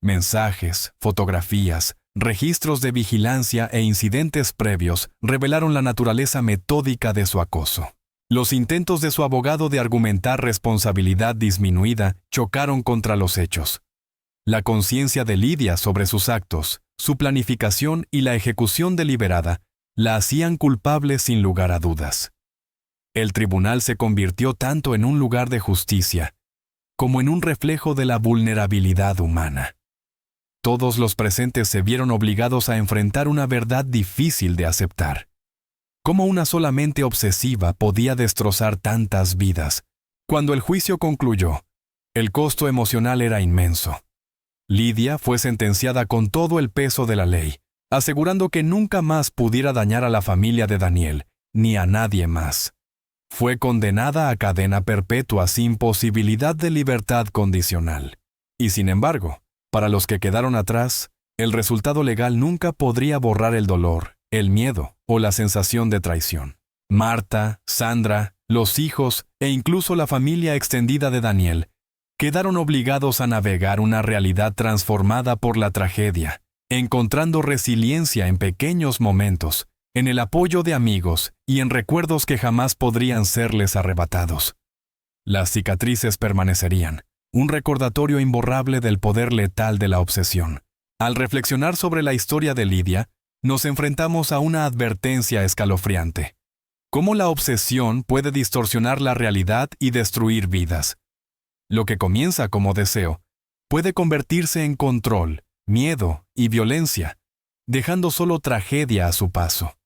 Mensajes, fotografías, registros de vigilancia e incidentes previos revelaron la naturaleza metódica de su acoso. Los intentos de su abogado de argumentar responsabilidad disminuida chocaron contra los hechos. La conciencia de Lidia sobre sus actos, su planificación y la ejecución deliberada la hacían culpable sin lugar a dudas. El tribunal se convirtió tanto en un lugar de justicia como en un reflejo de la vulnerabilidad humana. Todos los presentes se vieron obligados a enfrentar una verdad difícil de aceptar. ¿Cómo una sola mente obsesiva podía destrozar tantas vidas? Cuando el juicio concluyó, el costo emocional era inmenso. Lidia fue sentenciada con todo el peso de la ley, asegurando que nunca más pudiera dañar a la familia de Daniel, ni a nadie más. Fue condenada a cadena perpetua sin posibilidad de libertad condicional. Y sin embargo, para los que quedaron atrás, el resultado legal nunca podría borrar el dolor, el miedo o la sensación de traición. Marta, Sandra, los hijos e incluso la familia extendida de Daniel quedaron obligados a navegar una realidad transformada por la tragedia, encontrando resiliencia en pequeños momentos, en el apoyo de amigos y en recuerdos que jamás podrían serles arrebatados. Las cicatrices permanecerían, un recordatorio imborrable del poder letal de la obsesión. Al reflexionar sobre la historia de Lidia, nos enfrentamos a una advertencia escalofriante. ¿Cómo la obsesión puede distorsionar la realidad y destruir vidas? Lo que comienza como deseo puede convertirse en control, miedo y violencia, dejando solo tragedia a su paso.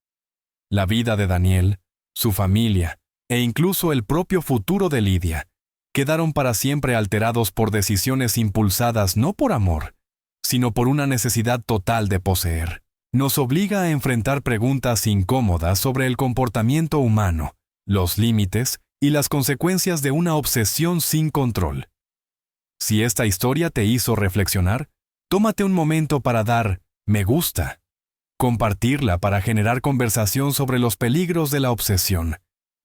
La vida de Daniel, su familia e incluso el propio futuro de Lidia quedaron para siempre alterados por decisiones impulsadas no por amor, sino por una necesidad total de poseer. Nos obliga a enfrentar preguntas incómodas sobre el comportamiento humano, los límites y las consecuencias de una obsesión sin control. Si esta historia te hizo reflexionar, tómate un momento para dar me gusta, compartirla para generar conversación sobre los peligros de la obsesión,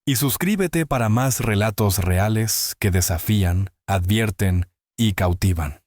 y suscríbete para más relatos reales que desafían, advierten y cautivan.